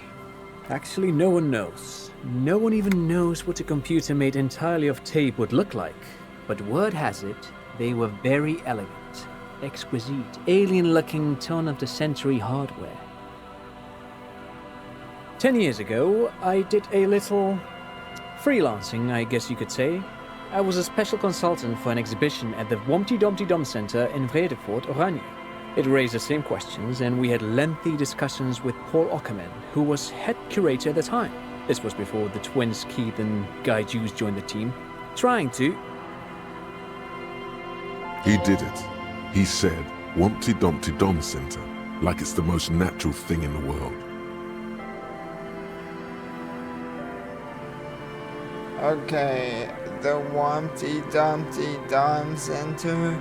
Actually, no one knows. No one even knows what a computer made entirely of tape would look like. But word has it, they were very elegant, exquisite, alien-looking turn-of-the-century hardware. 10 years ago, I did a little freelancing, I guess you could say. I was a special consultant for an exhibition at the Humpty Dumpty Dum Center in Vredefort, Oranje. It raised the same questions, and we had lengthy discussions with Paul Ockerman, who was head curator at the time. This was before the twins Keith and Guy Hughes joined the team, trying to... He did it. He said, Humpty Dumpty Dum Center, like it's the most natural thing in the world. Okay, the Humpty Dumpty Dum Center,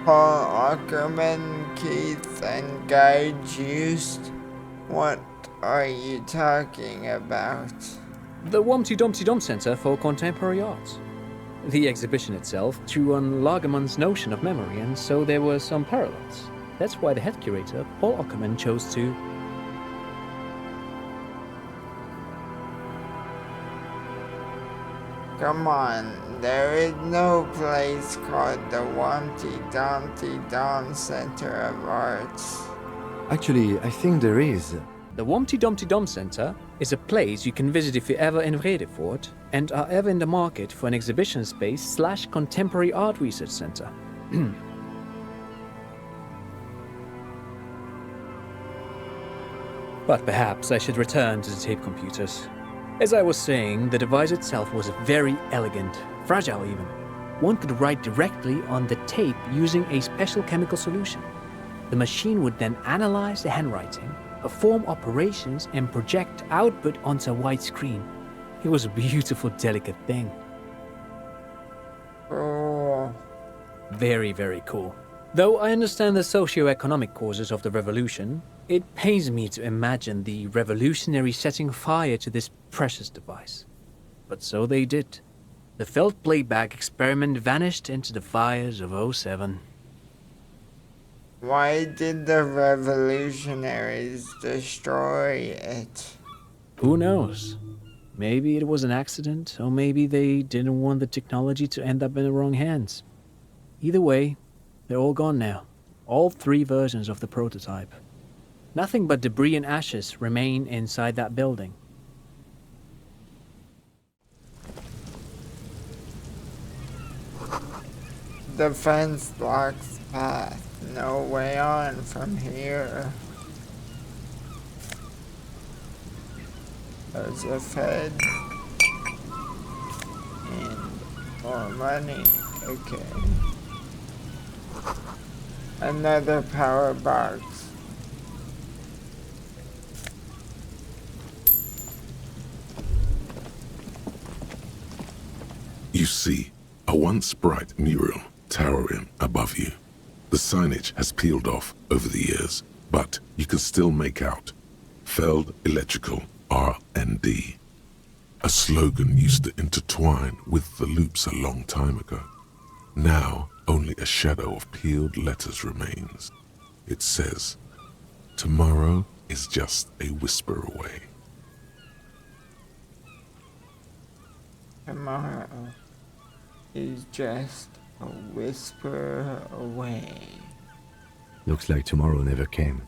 Paul Ackerman, Keith, and Guy Just. What are you talking about? The Humpty Dumpty Dum Center for Contemporary Art. The exhibition itself drew on Lagerman's notion of memory, and so there were some parallels. That's why the head curator, Paul Ackerman, chose to... Come on, there is no place called the Humpty Dumpty Dum Center of Arts. Actually, I think there is. The Humpty Dumpty Dum Center is a place you can visit if you're ever in Vredefort and are ever in the market for an exhibition space / contemporary art research center. But perhaps I should return to the tape computers. As I was saying, the device itself was very elegant, fragile even. One could write directly on the tape using a special chemical solution. The machine would then analyze the handwriting, perform operations, and project output onto a white screen. It was a beautiful, delicate thing. Oh. Very, very cool. Though I understand the socio-economic causes of the revolution, it pains me to imagine the revolutionaries setting fire to this precious device. But so they did. The Feld playback experiment vanished into the fires of 07. Why did the revolutionaries destroy it? Who knows? Maybe it was an accident, or maybe they didn't want the technology to end up in the wrong hands. Either way, they're all gone now. All 3 versions of the prototype. Nothing but debris and ashes remain inside that building. The fence blocks the path. No way on from here. There's a Fed. And more money. Okay. Another power box. You see a once bright mural towering above you. The signage has peeled off over the years, but you can still make out Feld Electrical R&D. A slogan used to intertwine with the loops a long time ago. Now, only a shadow of peeled letters remains. It says, tomorrow is just a whisper away. Tomorrow is just a whisper away. Looks like tomorrow never came.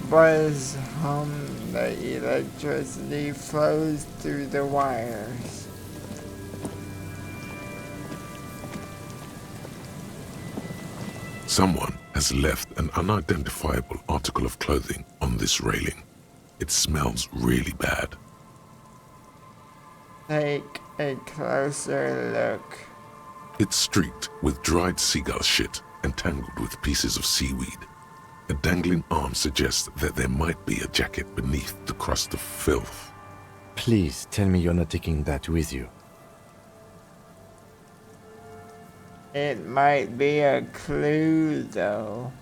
Buzz hum, the electricity flows through the wires. Someone has left an unidentifiable article of clothing on this railing. It smells really bad. Take a closer look. It's streaked with dried seagull shit and tangled with pieces of seaweed. A dangling arm suggests that there might be a jacket beneath the crust of filth. Please tell me you're not taking that with you. It might be a clue, though.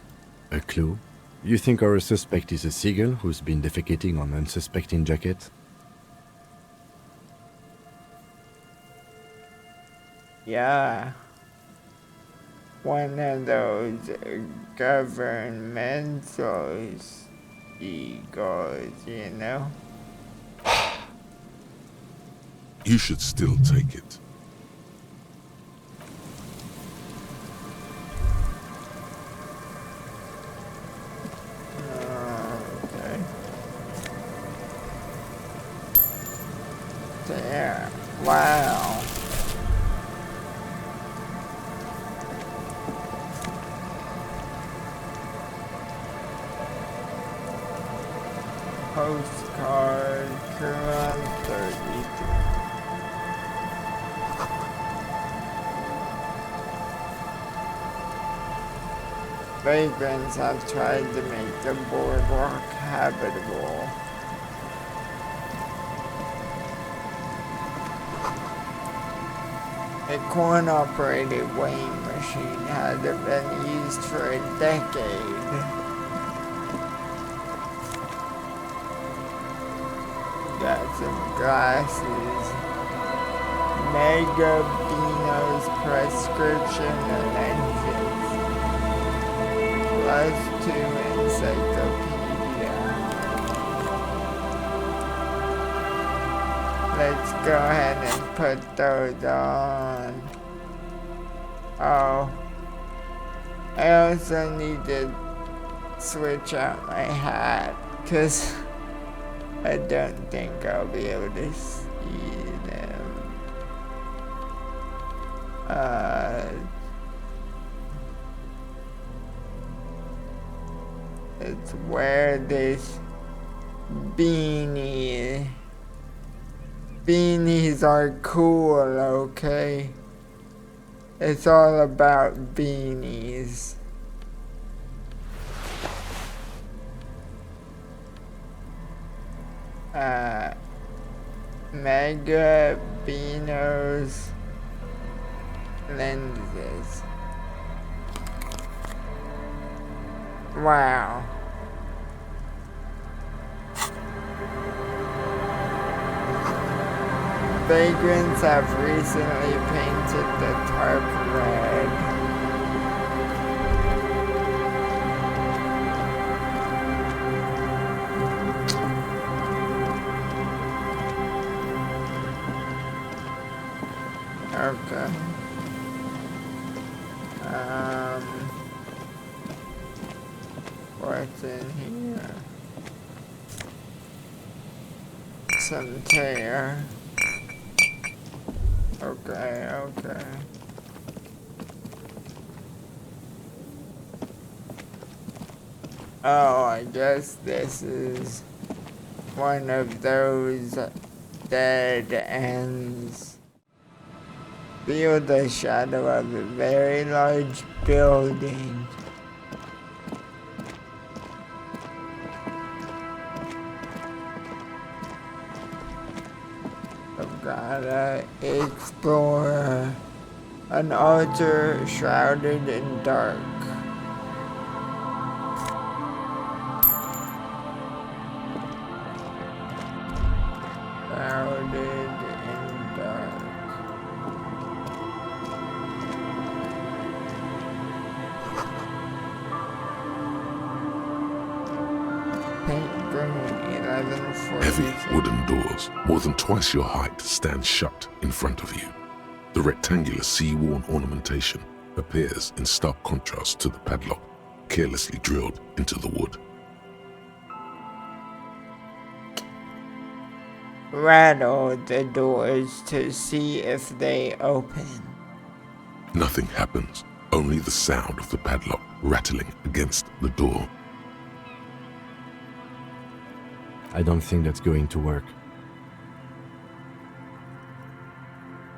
A clue? You think our suspect is a seagull who's been defecating on unsuspecting jacket? Yeah. One of those governmental egos, you know? You should still take it. Okay. There. Wow. Postcard, Quran 33. Vagrants have tried to make the boardwalk habitable. A coin-operated weighing machine had been used for a decade. Got some glasses. Mega Beano's prescription lenses. Plus 2 encyclopedia. Let's go ahead and put those on. Oh. I also need to switch out my hat, because I don't think I'll be able to see them. Let's wear this beanie. Beanies are cool, okay? It's all about beanies. Mega Beano's lenses. Wow. Vagrants have recently painted the tarp red. Okay. What's in here? some tear. Okay. Oh, I guess this is one of those dead ends. Feel the shadow of a very large building. I've gotta explore an altar shrouded in dark. Shrouded in dark. Paint green, 1140. Heavy wooden doors, more than twice your height, stand shut in front of you. The rectangular sea-worn ornamentation appears in stark contrast to the padlock, carelessly drilled into the wood. Rattle the doors to see if they open. Nothing happens, only the sound of the padlock rattling against the door. I don't think that's going to work.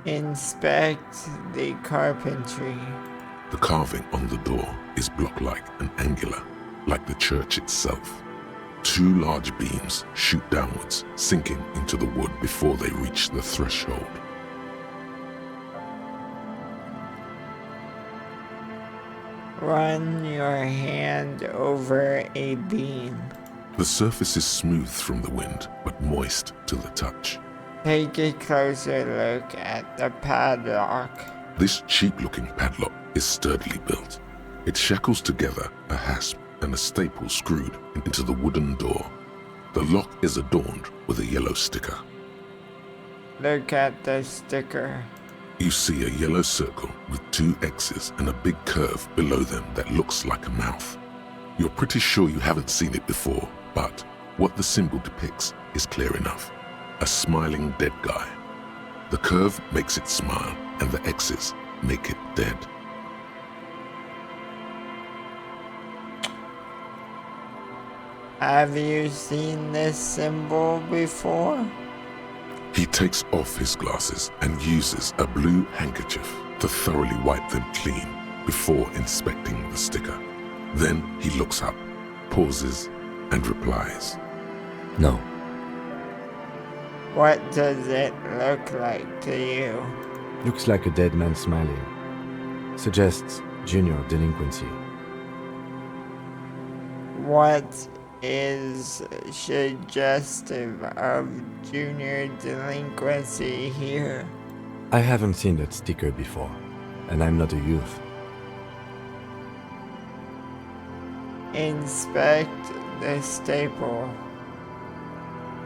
Inspect the carpentry. The carving on the door is block-like and angular, like the church itself. Two large beams shoot downwards, sinking into the wood before they reach the threshold. Run your hand over a beam. The surface is smooth from the wind, but moist to the touch. Take a closer look at the padlock. This cheap-looking padlock is sturdily built. It shackles together a hasp and a staple screwed into the wooden door. The lock is adorned with a yellow sticker. Look at the sticker. You see a yellow circle with two X's and a big curve below them that looks like a mouth. You're pretty sure you haven't seen it before, but what the symbol depicts is clear enough. A smiling dead guy. The curve makes it smile, and the X's make it dead. Have you seen this symbol before? He takes off his glasses and uses a blue handkerchief to thoroughly wipe them clean before inspecting the sticker. Then he looks up, pauses, and replies. No. What does it look like to you? Looks like a dead man smiling. Suggests junior delinquency. What is suggestive of junior delinquency here? I haven't seen that sticker before, and I'm not a youth. Inspect the staple.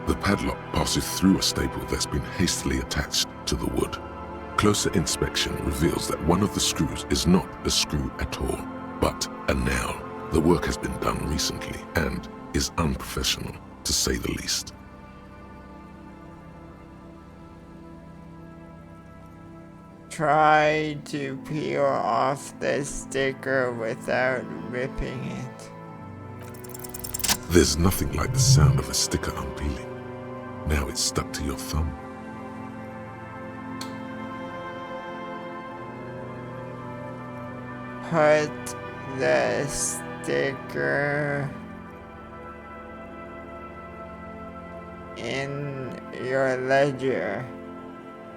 The padlock passes through a staple that's been hastily attached to the wood. Closer inspection reveals that one of the screws is not a screw at all, but a nail. The work has been done recently and is unprofessional, to say the least. Try to peel off the sticker without ripping it. There's nothing like the sound of a sticker unpeeling. Now it's stuck to your thumb. Put the sticker in your ledger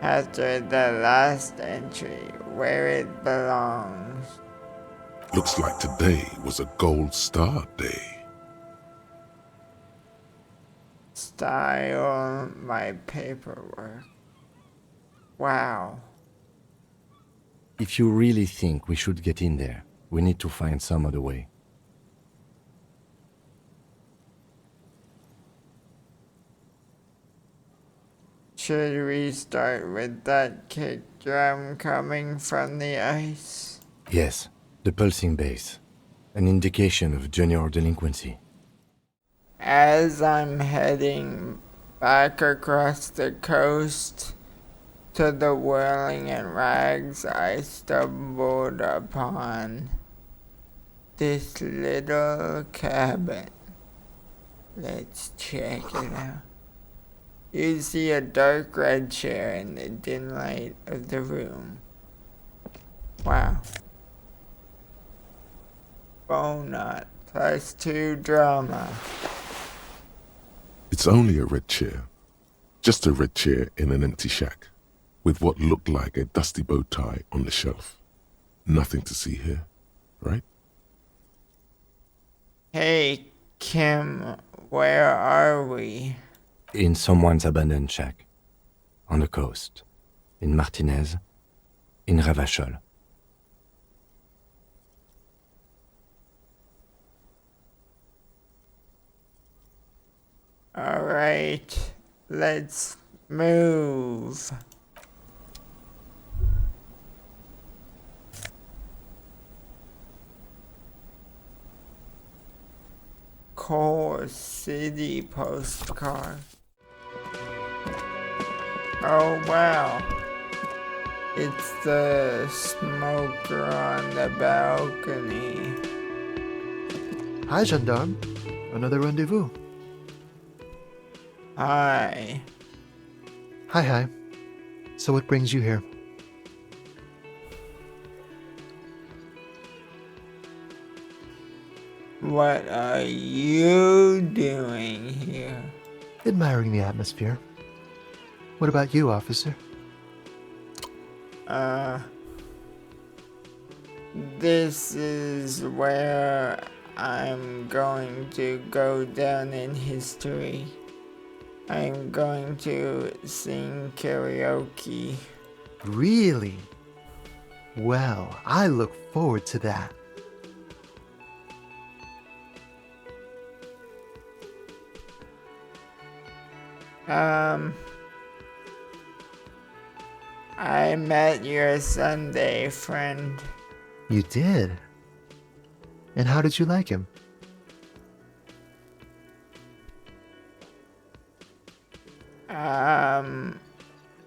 after the last entry where it belongs. Looks like today was a gold star day. Style my paperwork. Wow. If you really think we should get in there, we need to find some other way. Should we start with that kick drum coming from the ice? Yes, the pulsing bass. An indication of junior delinquency. As I'm heading Back across the coast to the whirling and rags, I stumbled upon this little cabin. Let's check it out. You see a dark red chair in the dim light of the room. Wow. Bonut +2 drama. It's only a red chair. Just a red chair in an empty shack, with what looked like a dusty bow tie on the shelf. Nothing to see here, right? Hey, Kim, where are we? In someone's abandoned shack. On the coast. In Martinez. In Ravachol. Alright, let's move. Core City postcard. Oh wow. It's the smoker on the balcony. Hi, gendarme. Another rendezvous. Hi. Hi. So what brings you here? What are you doing here? Admiring the atmosphere. What about you, officer? This is where I'm going to go down in history. I'm going to sing karaoke. Really? Well, I look forward to that. I met your Sunday friend. You did? And how did you like him?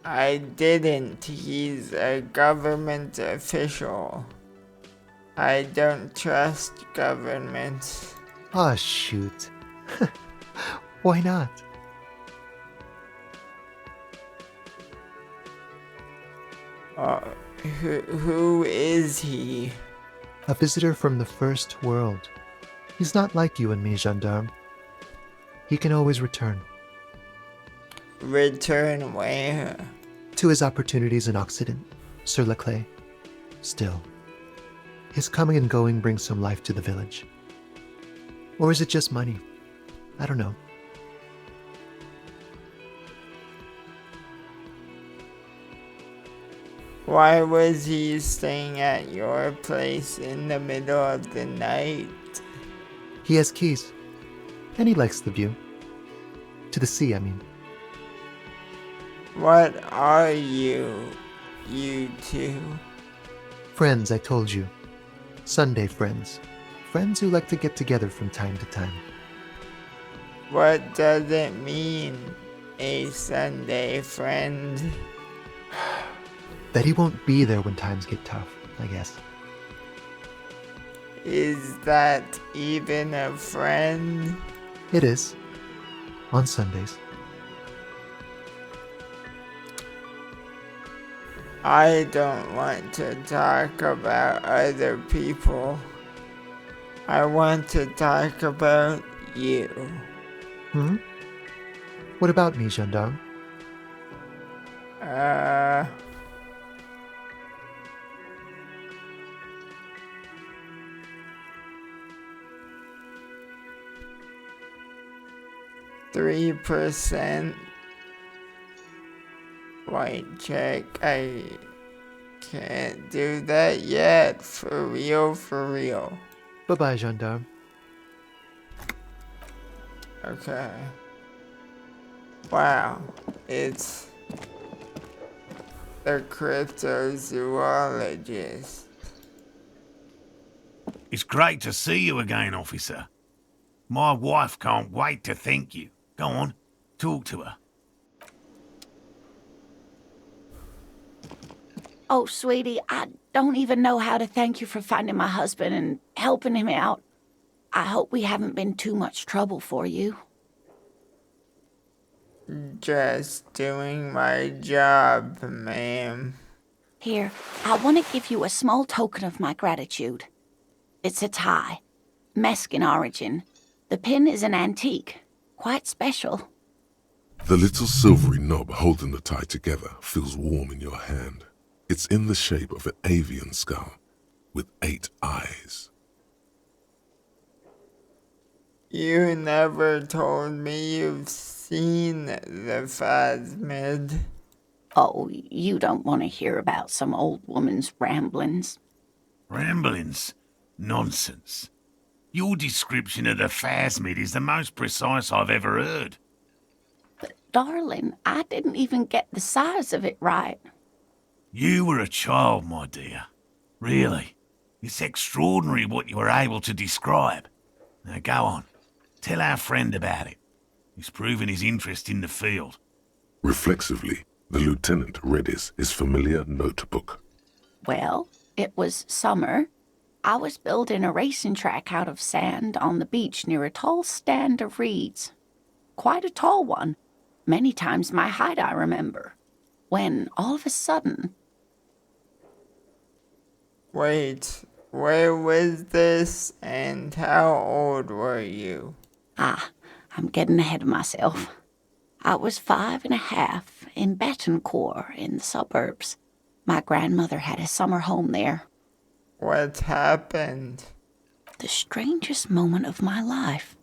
I didn't. He's a government official. I don't trust government. Ah, shoot. Why not? Who is he? A visitor from the first world. He's not like you and me, gendarme. He can always return. Return where? To his opportunities in Occident, Sur la Clé. Still, his coming and going brings some life to the village. Or is it just money? I don't know. Why was he staying at your place in the middle of the night? He has keys. And he likes the view. To the sea, I mean. What are you two? Friends, I told you. Sunday friends. Friends who like to get together from time to time. What does it mean, a Sunday friend? That he won't be there when times get tough, I guess. Is that even a friend? It is. On Sundays. I don't want to talk about other people. I want to talk about you. Hmm? What about me, gendarme? 3% white check. I can't do that yet. For real. Bye-bye, gendarme. Okay. Wow. It's the cryptozoologist. It's great to see you again, officer. My wife can't wait to thank you. Go on, talk to her. Oh, sweetie, I don't even know how to thank you for finding my husband and helping him out. I hope we haven't been too much trouble for you. Just doing my job, ma'am. Here, I want to give you a small token of my gratitude. It's a tie, Mexican origin. The pin is an antique, quite special. The little silvery knob holding the tie together feels warm in your hand. It's in the shape of an avian skull with 8 eyes. You never told me you've seen the phasmid. Oh, you don't want to hear about some old woman's ramblings. Ramblings? Nonsense. Your description of the phasmid is the most precise I've ever heard. But, darling, I didn't even get the size of it right. You were a child, my dear. Really. It's extraordinary what you were able to describe. Now go on. Tell our friend about it. He's proven his interest in the field. Reflexively, the lieutenant read his familiar notebook. Well, it was summer. I was building a racing track out of sand on the beach near a tall stand of reeds. Quite a tall one. Many times my height, I remember. When, all of a sudden... Wait, where was this and how old were you? I'm getting ahead of myself. I was 5.5 in Betancourt in the suburbs. My grandmother had a summer home there. What happened? The strangest moment of my life.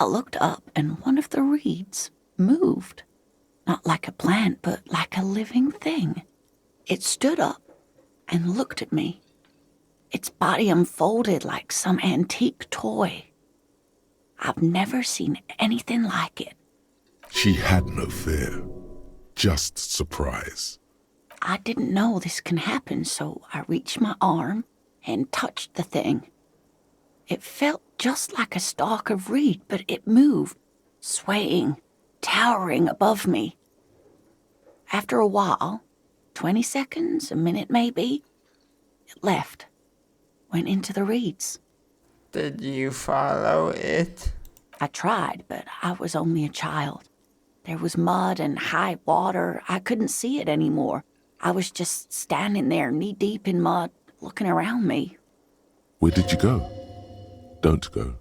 I looked up and one of the reeds moved. Not like a plant, but like a living thing. It stood up and looked at me. Its body unfolded like some antique toy. I've never seen anything like it. She had no fear, just surprise. I didn't know this can happen, so I reached my arm and touched the thing. It felt just like a stalk of reed, but it moved, swaying, towering above me. After a while, 20 seconds, a minute maybe, it left, went into the reeds. Did you follow it? I tried, but I was only a child. There was mud and high water. I couldn't see it anymore. I was just standing there knee-deep in mud, looking around me. Where did you go? Don't go.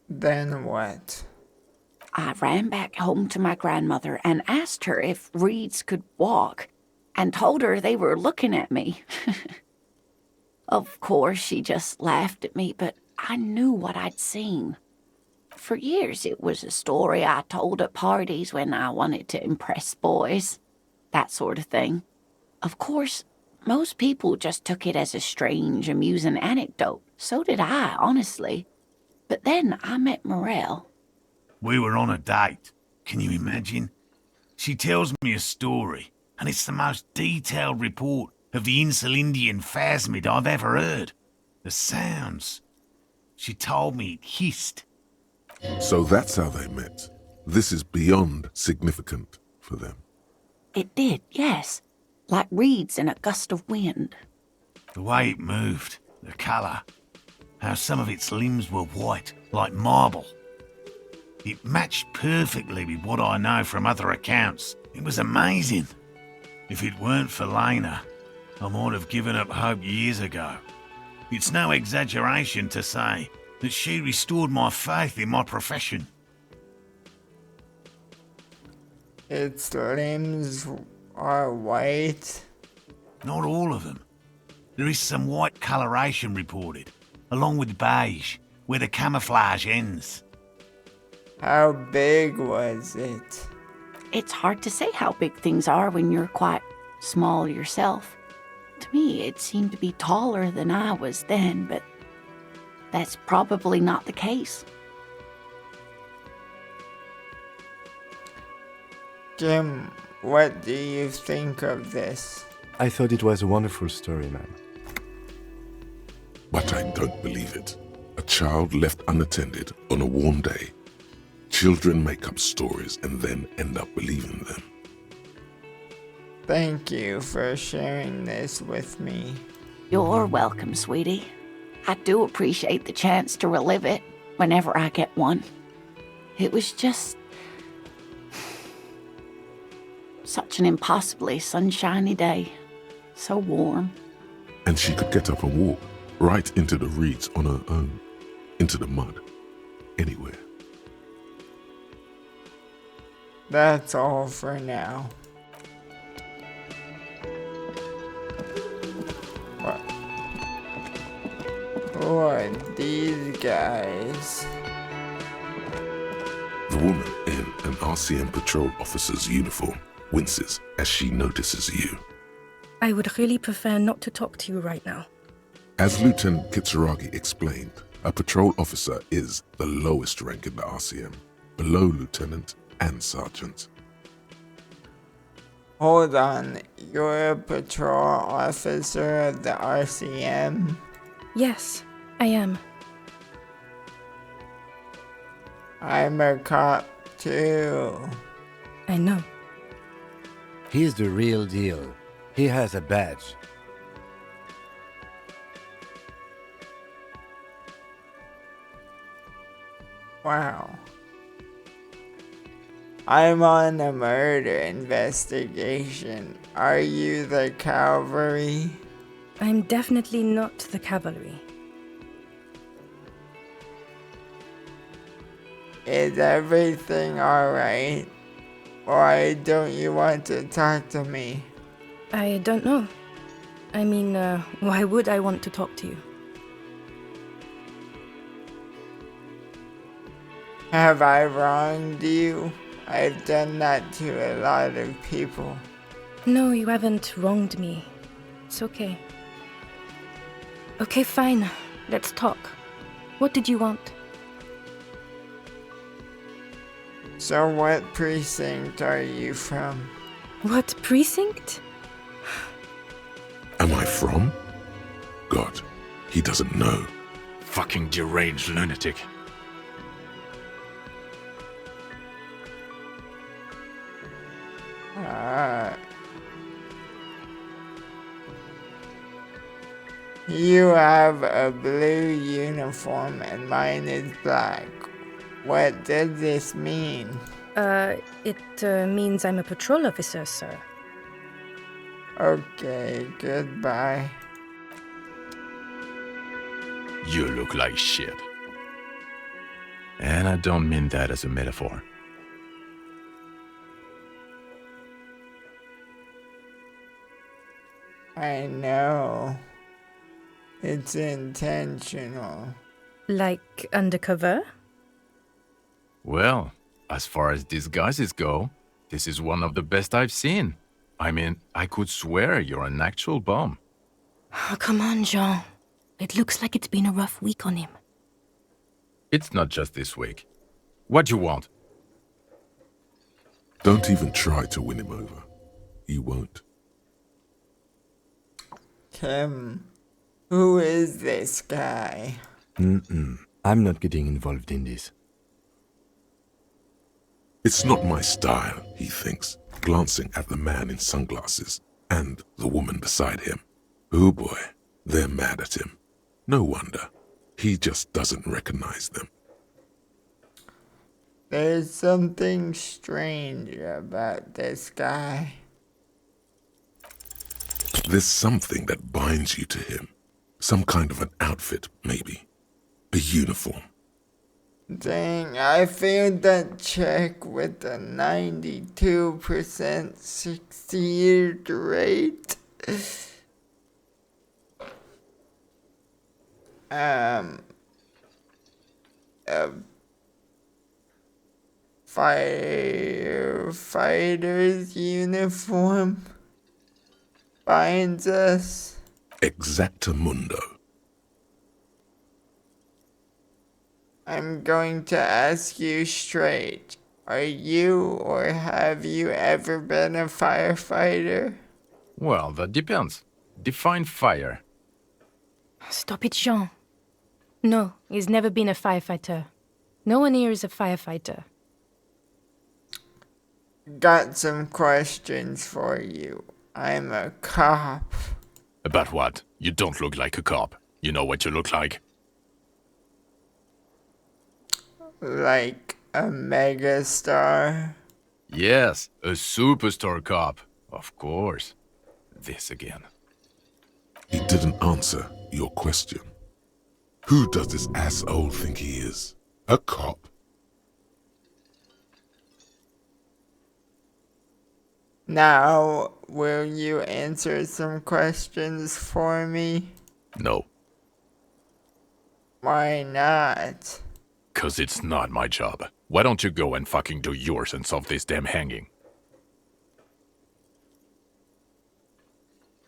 Then what? I ran back home to my grandmother and asked her if reeds could walk, and told her they were looking at me. Of course, she just laughed at me, but I knew what I'd seen. For years, it was a story I told at parties when I wanted to impress boys. That sort of thing. Of course, most people just took it as a strange, amusing anecdote. So did I, honestly. But then I met Morel. We were on a date. Can you imagine? She tells me a story, and it's the most detailed report of the Insulindian phasmid I've ever heard. The sounds. She told me it hissed. So that's how they met. This is beyond significant for them. It did, yes. Like reeds in a gust of wind. The way it moved, the colour, how some of its limbs were white, like marble. It matched perfectly with what I know from other accounts. It was amazing. If it weren't for Lena, I might have given up hope years ago. It's no exaggeration to say that she restored my faith in my profession. Its limbs are white? Not all of them. There is some white coloration reported, along with beige, where the camouflage ends. How big was it? It's hard to say how big things are when you're quite small yourself. To me, it seemed to be taller than I was then, but that's probably not the case. Jim, what do you think of this? I thought it was a wonderful story, man. But I don't believe it. A child left unattended on a warm day. Children make up stories and then end up believing them. Thank you for sharing this with me. You're welcome, sweetie. I do appreciate the chance to relive it whenever I get one. It was just such an impossibly sunshiny day. So warm. And she could get up and walk right into the reeds on her own, into the mud, anywhere. That's all for now. What? Who are these guys? The woman in an RCM patrol officer's uniform winces as she notices you. I would really prefer not to talk to you right now. As Lieutenant Kitsuragi explained, a patrol officer is the lowest rank in the RCM, below lieutenant and sergeant. Hold on, you're a patrol officer of the RCM? Yes, I am. I'm a cop too. I know. He's the real deal. He has a badge. Wow. I'm on a murder investigation. Are you the cavalry? I'm definitely not the cavalry. Is everything alright? Why don't you want to talk to me? I don't know. I mean, why would I want to talk to you? Have I wronged you? I've done that to a lot of people. No, you haven't wronged me. It's okay. Okay, fine. Let's talk. What did you want? So what precinct are you from? What precinct? Am I from? God, he doesn't know. Fucking deranged lunatic. You have a blue uniform and mine is black. What does this mean? It means I'm a patrol officer, sir. Okay, goodbye. You look like shit. And I don't mean that as a metaphor. I know. It's intentional. Like undercover? Well, as far as disguises go, this is one of the best I've seen. I mean, I could swear you're an actual bum. Oh, come on, Jean. It looks like it's been a rough week on him. It's not just this week. What do you want? Don't even try to win him over. He won't. Tim, who is this guy? I'm not getting involved in this. It's not my style, he thinks, glancing at the man in sunglasses and the woman beside him. Oh boy, they're mad at him. No wonder. He just doesn't recognize them. There's something strange about this guy. There's something that binds you to him. Some kind of an outfit, maybe. A uniform. Dang, I failed that check with a 92% succeed rate. A firefighter's uniform binds us. Exactamundo. I'm going to ask you straight. Are you or have you ever been a firefighter? Well, that depends. Define fire. Stop it, Jean. No, he's never been a firefighter. No one here is a firefighter. Got some questions for you. I'm a cop. About what? You don't look like a cop. You know what you look like? Like a megastar. Yes, a superstar cop. Of course. This again. He didn't answer your question. Who does this asshole think he is? A cop? Now, will you answer some questions for me? No, Why not? 'cause it's not my job. Why don't you go and fucking do yours and solve this damn hanging?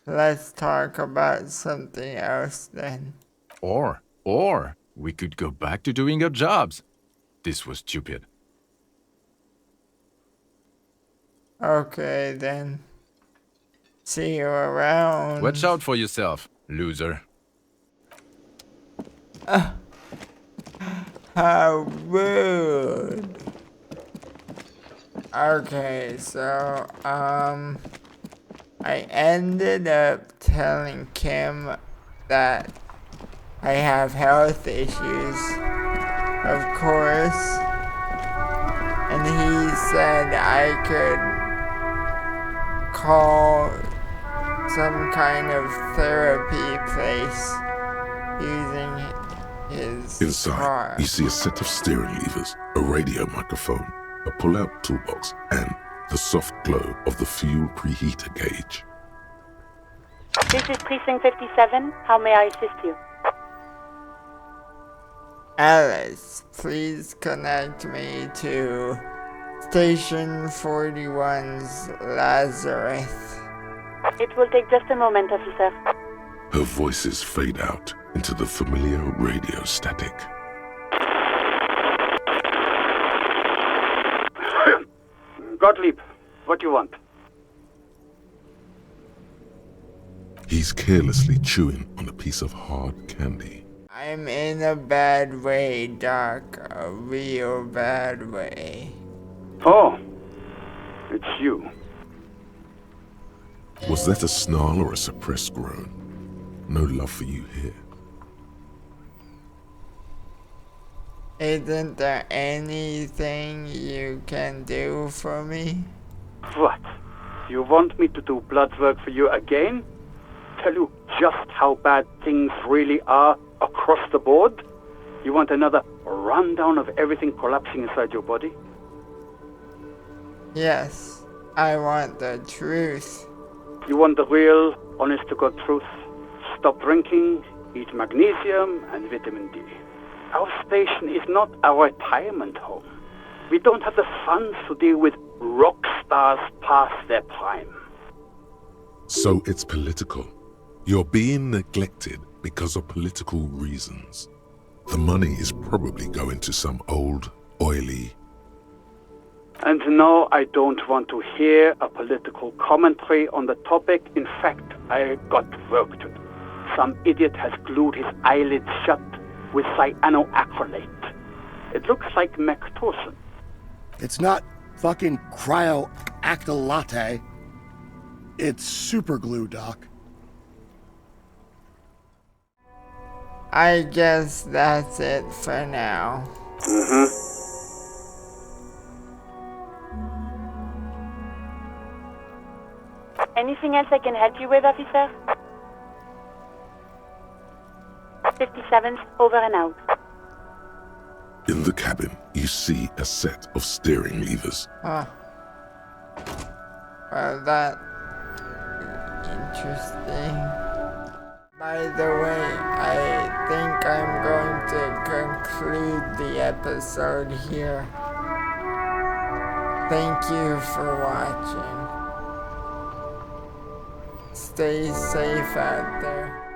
Let's talk about something else then. Or we could go back to doing our jobs. This was stupid. Okay then. See you around. Watch out for yourself, loser. How rude. Okay, so, I ended up telling Kim that I have health issues, of course, and he said I could call some kind of therapy place using his Inside, car. you see a set of steering levers, a radio microphone, a pull-out toolbox, and the soft glow of the fuel preheater gauge. This is Precinct 57. How may I assist you? Alice, please connect me to Station 41's Lazarus. It will take just a moment, officer. Her voices fade out into the familiar radio static. Gottlieb, what do you want? He's carelessly chewing on a piece of hard candy. I'm in a bad way, Doc. A real bad way. Oh, it's you. Was that a snarl or a suppressed groan? No love for you here. Isn't there anything you can do for me? What? You want me to do blood work for you again? Tell you just how bad things really are across the board? You want another rundown of everything collapsing inside your body? Yes, I want the truth. You want the real, honest-to-God truth? Stop drinking, eat magnesium and vitamin D. Our station is not a retirement home. We don't have the funds to deal with rock stars past their prime. So it's political. You're being neglected because of political reasons. The money is probably going to some old, oily... And no, I don't want to hear a political commentary on the topic. In fact, I got work to do. Some idiot has glued his eyelids shut with cyanoacrylate. It looks like Mactorson. It's not fucking cryoactylate. It's super glue, Doc. I guess that's it for now. Mm-hmm. Anything else I can help you with, officer? 57th, over and out. In the cabin, you see a set of steering levers. Huh. Well, that... interesting. By the way, I think I'm going to conclude the episode here. Thank you for watching. Stay safe out there.